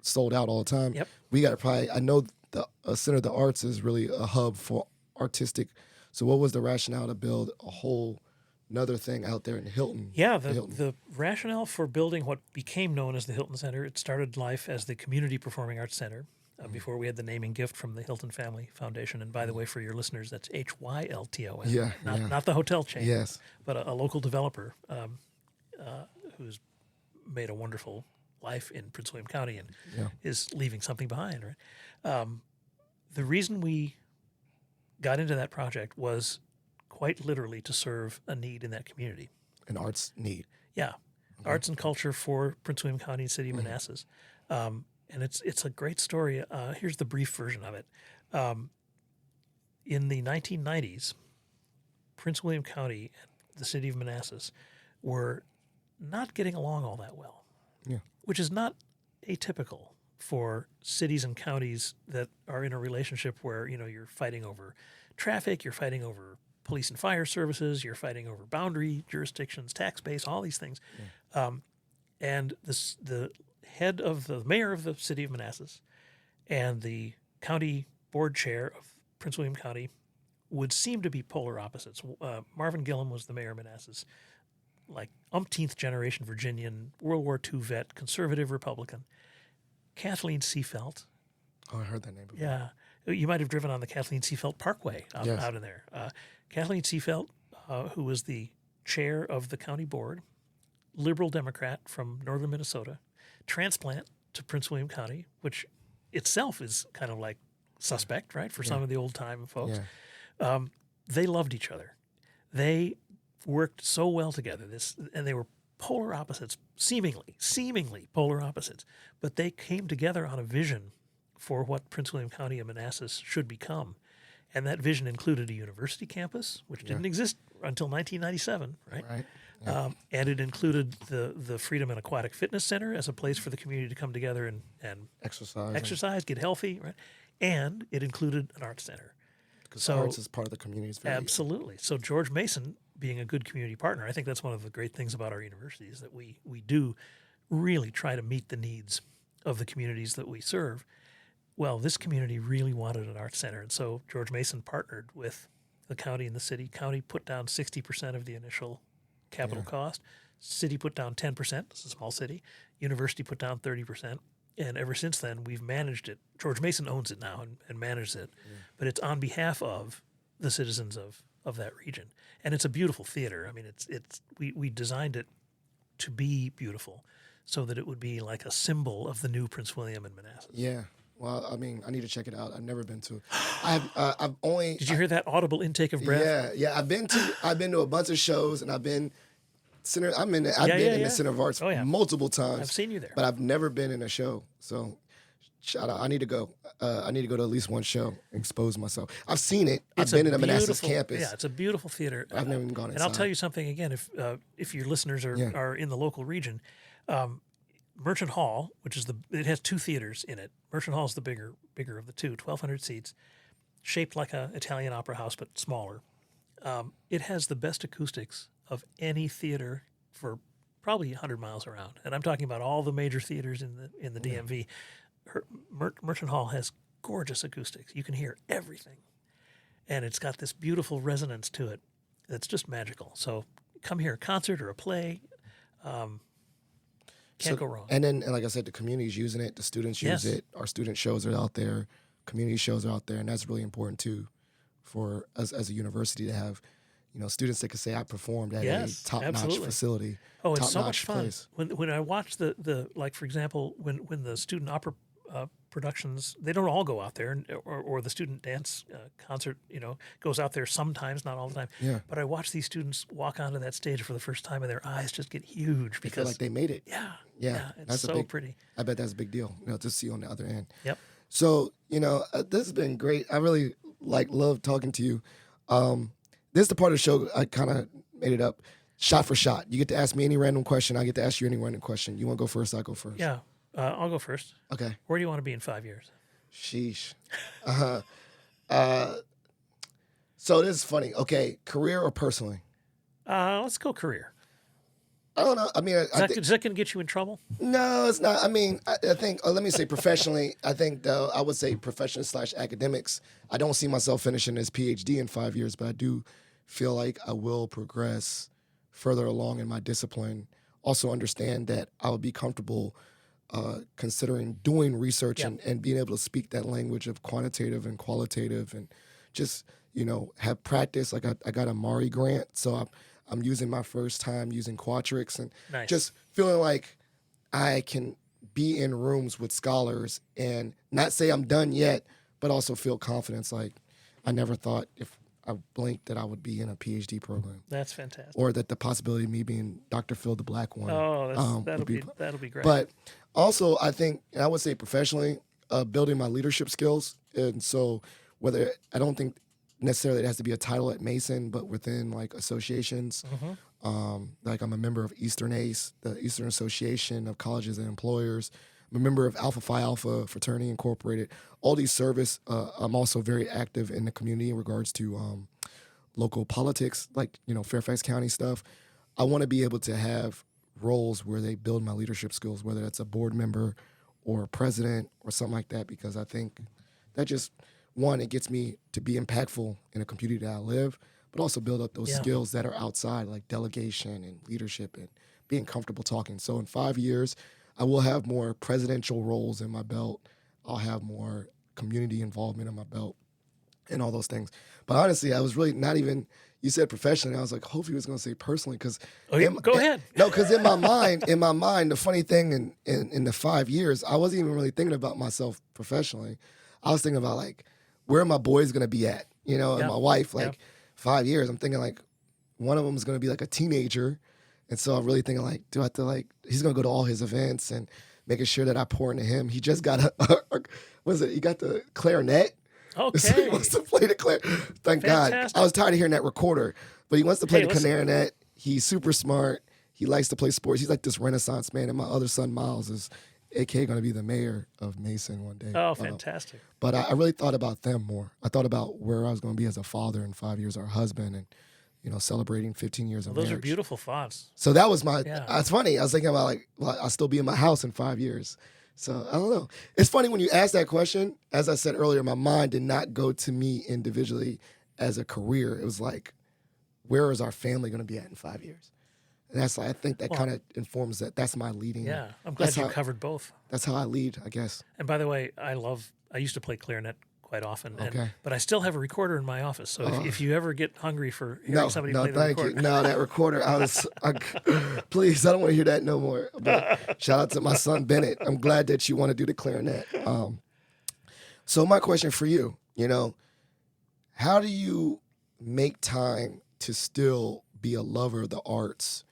Speaker 1: sold out all the time.
Speaker 2: Yep.
Speaker 1: We got to probably. I know the Center of the Arts is really a hub for artistic. So, what was the rationale to build a whole another thing out there in Hylton?
Speaker 2: Yeah,
Speaker 1: Hylton.
Speaker 2: the rationale for building what became known as the Hylton Center, it started life as the Community Performing Arts Center before we had the naming gift from the Hylton Family Foundation. And by the way, for your listeners, that's Hylton.
Speaker 1: Yeah,
Speaker 2: not the hotel chain.
Speaker 1: Yes.
Speaker 2: But a local developer who's made a wonderful life in Prince William County and is leaving something behind. Right. The reason we got into that project was quite literally to serve a need in that community.
Speaker 1: An arts need.
Speaker 2: Yeah, arts and culture for Prince William County and City of Manassas, and it's a great story. Here's the brief version of it. In the 1990s, Prince William County and the City of Manassas were not getting along all that well, which is not atypical for cities and counties that are in a relationship where you're fighting over traffic, you're fighting over police and fire services, you're fighting over boundary jurisdictions, tax base, all these things. And the mayor of the city of Manassas and the county board chair of Prince William County would seem to be polar opposites. Marvin Gillum was the mayor of Manassas, like umpteenth generation Virginian, World War II vet, conservative Republican. Kathleen Seefelt.
Speaker 1: Oh, I heard that name before.
Speaker 2: Yeah. You might have driven on the Kathleen Seefelt Parkway out in there. Kathleen Seefelt, who was the chair of the county board, liberal Democrat from northern Minnesota, transplant to Prince William County, which itself is kind of like suspect, right, for some of the old-time folks.
Speaker 1: Yeah.
Speaker 2: They loved each other. They worked so well together. And they were polar opposites, seemingly polar opposites, but they came together on a vision for what Prince William County and Manassas should become. And that vision included a university campus, which didn't exist until 1997, right?
Speaker 1: Right.
Speaker 2: And it included the Freedom and Aquatic Fitness Center as a place for the community to come together and exercise, get healthy, right? And it included an arts center.
Speaker 1: Because arts is part of the community's value.
Speaker 2: Absolutely. So George Mason, being a good community partner, I think that's one of the great things about our university is that we do really try to meet the needs of the communities that we serve. Well, this community really wanted an arts center, and so George Mason partnered with the county and the city. County put down 60% of the initial capital cost. City put down 10%. It's a small city. University put down 30%. And ever since then, we've managed it. George Mason owns it now and manages it. But it's on behalf of the citizens of that region. And it's a beautiful theater. I mean, we designed it to be beautiful so that it would be like a symbol of the new Prince William and Manassas.
Speaker 1: Yeah. Well, I mean, I need to check it out. I've never been to. I've only.
Speaker 2: Did you hear that audible intake of breath?
Speaker 1: Yeah. I've been to a bunch of shows, and I've been in the Center of Arts multiple times.
Speaker 2: I've seen you there,
Speaker 1: but I've never been in a show. So, shout out! I need to go. I need to go to at least one show, expose myself. I've seen it. I've been in the Manassas campus.
Speaker 2: Yeah, it's a beautiful theater.
Speaker 1: I've never even gone inside.
Speaker 2: And I'll tell you something again. If your listeners are in the local region. Merchant Hall, it has two theaters in it. Merchant Hall is the bigger of the two, 1,200 seats, shaped like an Italian opera house but smaller. It has the best acoustics of any theater for probably 100 miles around, and I'm talking about all the major theaters in the DMV. Merchant Hall has gorgeous acoustics. You can hear everything, and it's got this beautiful resonance to it that's just magical. So come here, a concert or a play. Can't go wrong.
Speaker 1: And then, like I said, the community's using it. The students use it. Our student shows are out there. Community shows are out there. And that's really important, too, for us as a university to have, students that can say, I performed at a top-notch facility.
Speaker 2: Oh, it's so much fun. Place. When I watch the like, for example, when the student opera productions, they don't all go out there, or the student dance concert, goes out there sometimes, not all the time.
Speaker 1: Yeah.
Speaker 2: But I watch these students walk onto that stage for the first time, and their eyes just get huge because
Speaker 1: they feel like they made it.
Speaker 2: Yeah, it's so pretty.
Speaker 1: I bet that's a big deal, to see on the other end.
Speaker 2: Yep.
Speaker 1: So, this has been great. I really love talking to you. This is the part of the show I kind of made it up. Shot for shot. You get to ask me any random question. I get to ask you any random question. You want to go first? I go first.
Speaker 2: Yeah. I'll go first.
Speaker 1: Okay.
Speaker 2: Where do you want to be in 5 years?
Speaker 1: Sheesh. Uh, so this is funny. Okay, career or personally?
Speaker 2: Let's go career.
Speaker 1: I don't know. I mean,
Speaker 2: Is that going to get you in trouble?
Speaker 1: no, it's not. I mean, I think, let me say professionally, I think, though, I would say professional / academics. I don't see myself finishing this PhD in 5 years, but I do feel like I will progress further along in my discipline. Also understand that I would be comfortable considering doing research and being able to speak that language of quantitative and qualitative and just, have practice. Like I got a Mari grant, so I'm using my first time using Qualtrics and
Speaker 2: Nice.
Speaker 1: just feeling like I can be in rooms with scholars and not say I'm done yet, but also feel confidence. Like I never thought if I blinked that I would be in a PhD program.
Speaker 2: That's fantastic.
Speaker 1: Or that the possibility of me being Dr. Phil the Black One.
Speaker 2: Oh, that'll be great.
Speaker 1: But also, I think, and I would say professionally, building my leadership skills. And so, whether I don't think necessarily it has to be a title at Mason, but within like associations, like I'm a member of Eastern ACE, the Eastern Association of Colleges and Employers. I'm a member of Alpha Phi Alpha Fraternity Incorporated. All these service. I'm also very active in the community in regards to local politics, like Fairfax County stuff. I want to be able to have roles where they build my leadership skills, whether it's a board member or a president or something like that, because I think that just, one, it gets me to be impactful in a community that I live, but also build up those skills that are outside, like delegation and leadership and being comfortable talking. So in 5 years, I will have more presidential roles in my belt. I'll have more community involvement in my belt and all those things. But honestly, I was really not even, you said professionally, I was like, hopefully he was going to say personally, because
Speaker 2: go ahead.
Speaker 1: No, because in my mind, the funny thing in the 5 years, I wasn't even really thinking about myself professionally. I was thinking about like, where are my boys going to be at? And my wife, 5 years, I'm thinking like, one of them is going to be like a teenager. And so I'm really thinking like, do I have to like, he's going to go to all his events and making sure that I pour into him. He just got he got the clarinet.
Speaker 2: Okay.
Speaker 1: So he wants to play the clarinet. Thank
Speaker 2: Fantastic.
Speaker 1: God. I was tired of hearing that recorder, but he wants to play the
Speaker 2: listen.
Speaker 1: clarinet. He's super smart. He likes to play sports. He's like this Renaissance man. And my other son, Miles, is a.k.a. going to be the mayor of Mason one day.
Speaker 2: Oh, fantastic.
Speaker 1: But I really thought about them more. I thought about where I was going to be as a father in 5 years, or a husband, and celebrating 15 years of
Speaker 2: Those
Speaker 1: marriage.
Speaker 2: are beautiful thoughts.
Speaker 1: So that was my.
Speaker 2: Yeah.
Speaker 1: It's funny. I was thinking about like, well, I'll still be in my house in 5 years. So I don't know. It's funny when you ask that question. As I said earlier, my mind did not go to me individually as a career. It was like, where is our family going to be at in 5 years? And that's I think that kind of informs that. That's my leading.
Speaker 2: Yeah, I'm glad you covered both.
Speaker 1: That's how I lead, I guess.
Speaker 2: And by the way, I used to play clarinet quite often.
Speaker 1: Okay.
Speaker 2: But I still have a recorder in my office. So if you ever get hungry for hearing somebody play the
Speaker 1: thank
Speaker 2: recorder.
Speaker 1: you. No, that recorder, please, I don't want to hear that no more. But shout out to my son, Bennett. I'm glad that you want to do the clarinet. So my question for you, how do you make time to still be a lover of the arts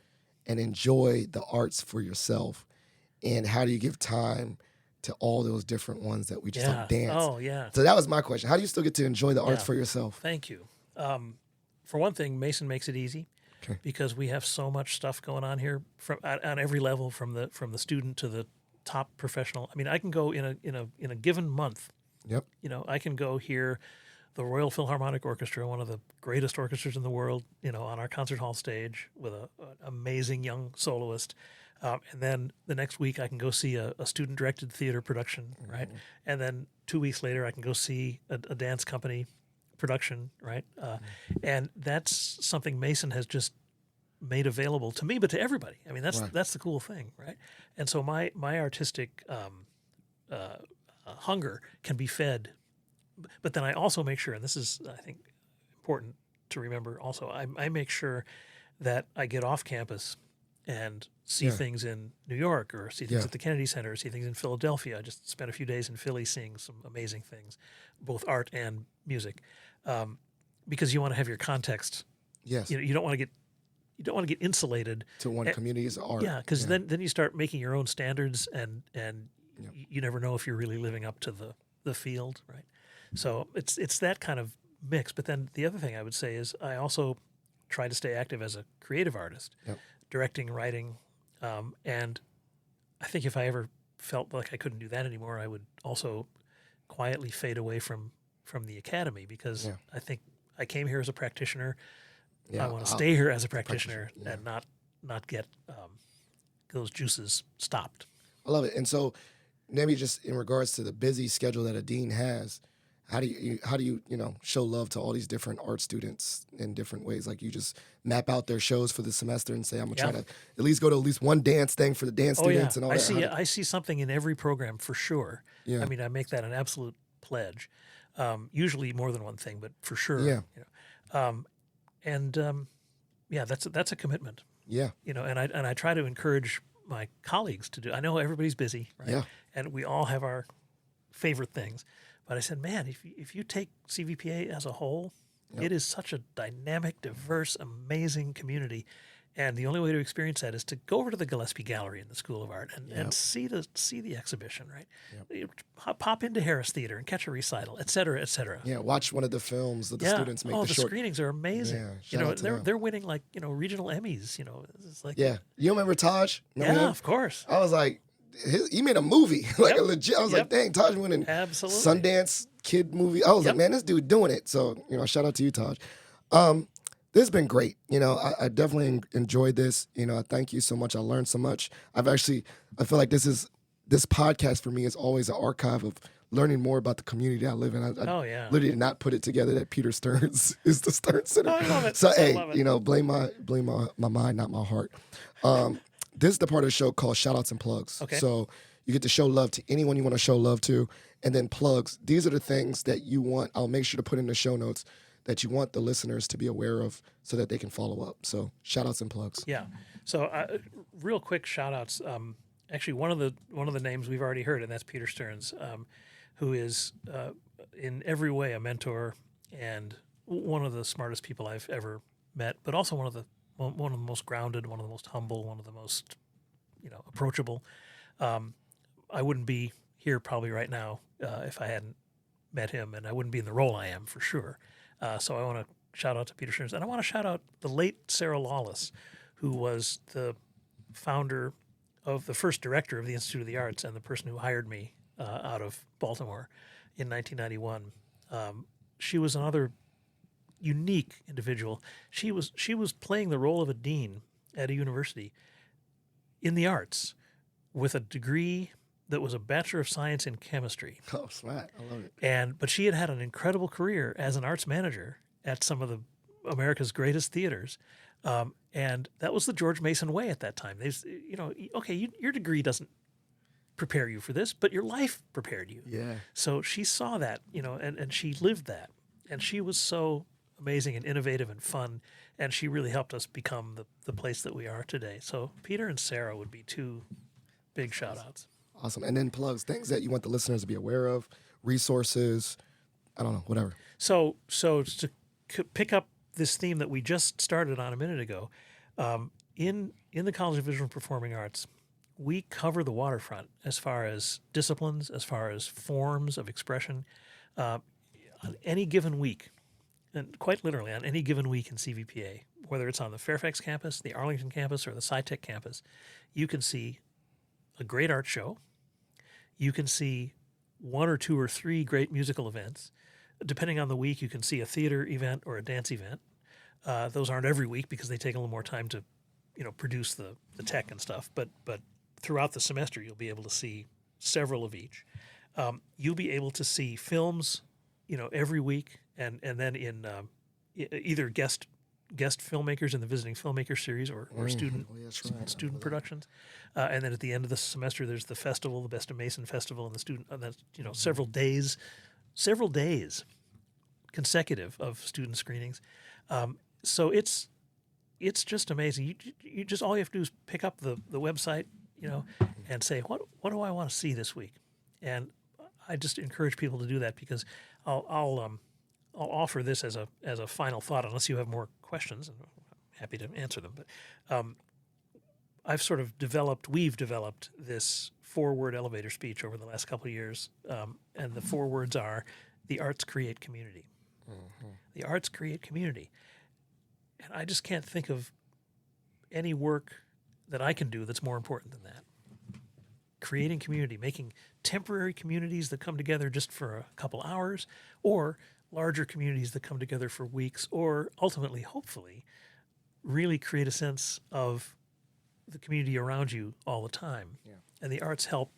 Speaker 1: and enjoy the arts for yourself? And how do you give time to all those different ones that we just like dance?
Speaker 2: Oh, yeah.
Speaker 1: So that was my question. How do you still get to enjoy the arts for yourself?
Speaker 2: Thank you. For one thing, Mason makes it easy because we have so much stuff going on here on every level, from the student to the top professional. I mean, I can go in a given month.
Speaker 1: Yep.
Speaker 2: I can go hear the Royal Philharmonic Orchestra, one of the greatest orchestras in the world, on our concert hall stage with an amazing young soloist. And then the next week I can go see a student-directed theater production, right? And then 2 weeks later I can go see a dance company production, right? And that's something Mason has just made available to me, but to everybody. I mean, that's the cool thing, right? And so my artistic hunger can be fed. But then I also make sure, and this is, I think, important to remember also, I make sure that I get off campus and see things in New York, or see things at the Kennedy Center, or see things in Philadelphia. I just spent a few days in Philly seeing some amazing things, both art and music, because you want to have your context.
Speaker 1: Yes.
Speaker 2: You don't want to get insulated
Speaker 1: to one community's art.
Speaker 2: Yeah, because then you start making your own standards, and you never know if you're really living up to the field, right? So it's that kind of mix. But then the other thing I would say is I also try to stay active as a creative artist, directing, writing, and I think if I ever felt like I couldn't do that anymore, I would also quietly fade away from the academy, because
Speaker 1: Yeah.
Speaker 2: I think I came here as a practitioner.
Speaker 1: Yeah,
Speaker 2: I want to stay here as a
Speaker 1: practitioner,
Speaker 2: practitioner
Speaker 1: yeah.
Speaker 2: and not get those juices stopped.
Speaker 1: I love it. And so maybe just in regards to the busy schedule that a dean has, how do you show love to all these different art students in different ways? Like, you just map out their shows for the semester and say, I'm gonna try to at least go to at least one dance thing for the dance students and all
Speaker 2: I
Speaker 1: that.
Speaker 2: I see something in every program for sure.
Speaker 1: Yeah.
Speaker 2: I mean, I make that an absolute pledge. Usually more than one thing, but for sure.
Speaker 1: Yeah.
Speaker 2: That's a commitment.
Speaker 1: Yeah.
Speaker 2: And I try to encourage my colleagues to do. I know everybody's busy, right?
Speaker 1: Yeah.
Speaker 2: And we all have our favorite things. But I said, man, if you take CVPA as a whole, it is such a dynamic, diverse, amazing community. And the only way to experience that is to go over to the Gillespie Gallery in the School of Art and see the exhibition, right? Pop into Harris Theater and catch a recital, et cetera, et cetera.
Speaker 1: Yeah, watch one of the films that the students make.
Speaker 2: Oh,
Speaker 1: the
Speaker 2: the
Speaker 1: short
Speaker 2: screenings are amazing.
Speaker 1: Yeah,
Speaker 2: you
Speaker 1: shout
Speaker 2: know,
Speaker 1: out to them.
Speaker 2: they're winning like regional Emmys. It's like
Speaker 1: Yeah. You remember Taj? Remember him?
Speaker 2: of course.
Speaker 1: I was like, he made a movie, like
Speaker 2: Yep.
Speaker 1: a legit. I was like, dang, Taj went in
Speaker 2: Absolutely.
Speaker 1: Sundance kid movie. I was like, man, this dude doing it. So shout out to you, Taj. This has been great. I definitely enjoyed this. I thank you so much. I learned so much. I feel like this podcast for me is always an archive of learning more about the community I live in. I literally did not put it together that Peter Stearns is the Stearns Center.
Speaker 2: I love it.
Speaker 1: So
Speaker 2: I
Speaker 1: hey,
Speaker 2: love it.
Speaker 1: blame my mind, not my heart. This is the part of the show called shout outs and plugs.
Speaker 2: Okay.
Speaker 1: So you get to show love to anyone you want to show love to, and then plugs. These are the things that you want. I'll make sure to put in the show notes that you want the listeners to be aware of so that they can follow up. So shout outs and plugs.
Speaker 2: Yeah. So real quick shout outs. Actually, one of the names we've already heard, and that's Peter Stearns, who is in every way a mentor and one of the smartest people I've ever met, but also one of the most grounded, one of the most humble, one of the most approachable. I wouldn't be here probably right now if I hadn't met him, and I wouldn't be in the role I am for sure. So I want to shout out to Peter Stearns, and I want to shout out the late Sarah Lawless, who was the founder of the first director of the Institute of the Arts and the person who hired me out of Baltimore in 1991. She was another unique individual. She was playing the role of a dean at a university in the arts with a degree that was a Bachelor of Science in Chemistry.
Speaker 1: Oh, smart. I love it.
Speaker 2: But she had an incredible career as an arts manager at some of America's greatest theaters. And that was the George Mason way at that time. Your degree doesn't prepare you for this, but your life prepared you.
Speaker 1: Yeah.
Speaker 2: So she saw that, and she lived that. And she was so amazing and innovative and fun. And she really helped us become the place that we are today. So Peter and Sarah would be two big shout outs.
Speaker 1: Awesome. And then plugs, things that you want the listeners to be aware of, resources, I don't know, whatever.
Speaker 2: So to pick up this theme that we just started on a minute ago, in the College of Visual and Performing Arts, we cover the waterfront as far as disciplines, as far as forms of expression. On any given week, and quite literally on any given week in CVPA, whether it's on the Fairfax campus, the Arlington campus, or the SciTech campus, you can see a great art show. You can see one or two or three great musical events. Depending on the week, you can see a theater event or a dance event. Those aren't every week because they take a little more time to, produce the tech and stuff. But throughout the semester, you'll be able to see several of each. You'll be able to see films, every week, and then in either guest filmmakers in the Visiting Filmmaker series or student productions. And then at the end of the semester, there's the festival, the Best of Mason Festival, and the student, and that's, several days consecutive of student screenings. So it's just amazing. You just, all you have to do is pick up the website, and say, what do I want to see this week? And I just encourage people to do that because I'll offer this as a final thought, unless you have more questions, and I'm happy to answer them. But we've developed this 4-word elevator speech over the last couple of years, and the 4 words are: the arts create community. Mm-hmm. The arts create community, and I just can't think of any work that I can do that's more important than that. creating community, making temporary communities that come together just for a couple hours, or larger communities that come together for weeks, or ultimately, hopefully, really create a sense of the community around you all the time.
Speaker 1: Yeah.
Speaker 2: And the arts help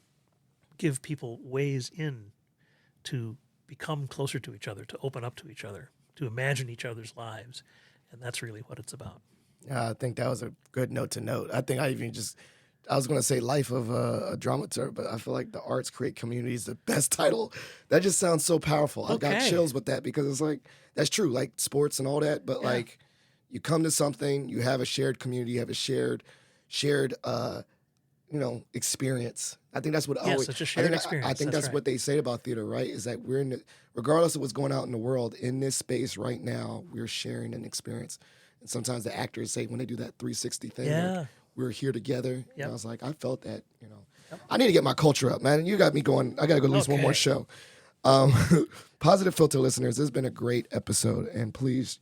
Speaker 2: give people ways in to become closer to each other, to open up to each other, to imagine each other's lives. And that's really what it's about.
Speaker 1: I think that was a good note to note. I think I was going to say Life of a Dramaturge, but I feel like the arts create communities, the best title. That just sounds so powerful. I got chills with that because it's like, that's true, like sports and all that, but like you come to something, you have a shared community, you have a shared experience. I think that's what always.
Speaker 2: It's a shared experience.
Speaker 1: I think that's what they say about theater, right? Is that regardless of what's going out in the world, in this space right now, we're sharing an experience. And sometimes the actors say when they do that 360 thing, like, we're here together. And I was like, I felt that. I need to get my culture up, man. You got me going. I got to go at least one more show. Positive Filter listeners, this has been a great episode, and please,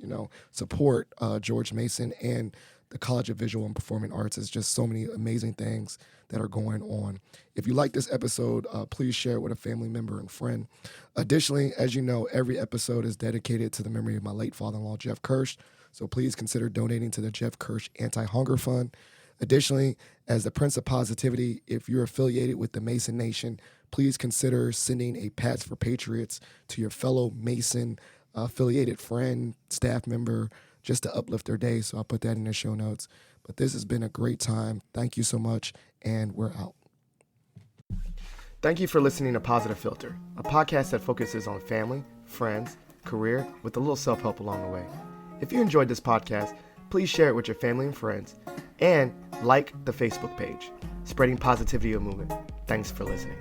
Speaker 1: support George Mason and the College of Visual and Performing Arts. There's just so many amazing things that are going on. If you like this episode, please share it with a family member and friend. Additionally, as you know, every episode is dedicated to the memory of my late father-in-law, Jeff Kirsch. So please consider donating to the Jeff Kirsch Anti-Hunger Fund. Additionally, as the Prince of Positivity, if you're affiliated with the Mason Nation, please consider sending a Pats for Patriots to your fellow Mason affiliated friend, staff member, just to uplift their day. So I'll put that in the show notes. But this has been a great time. Thank you so much, and we're out. Thank you for listening to Positive Filter, a podcast that focuses on family, friends, career, with a little self-help along the way. If you enjoyed this podcast, please share it with your family and friends, and like the Facebook page, Spreading Positivity of Movement. Thanks for listening.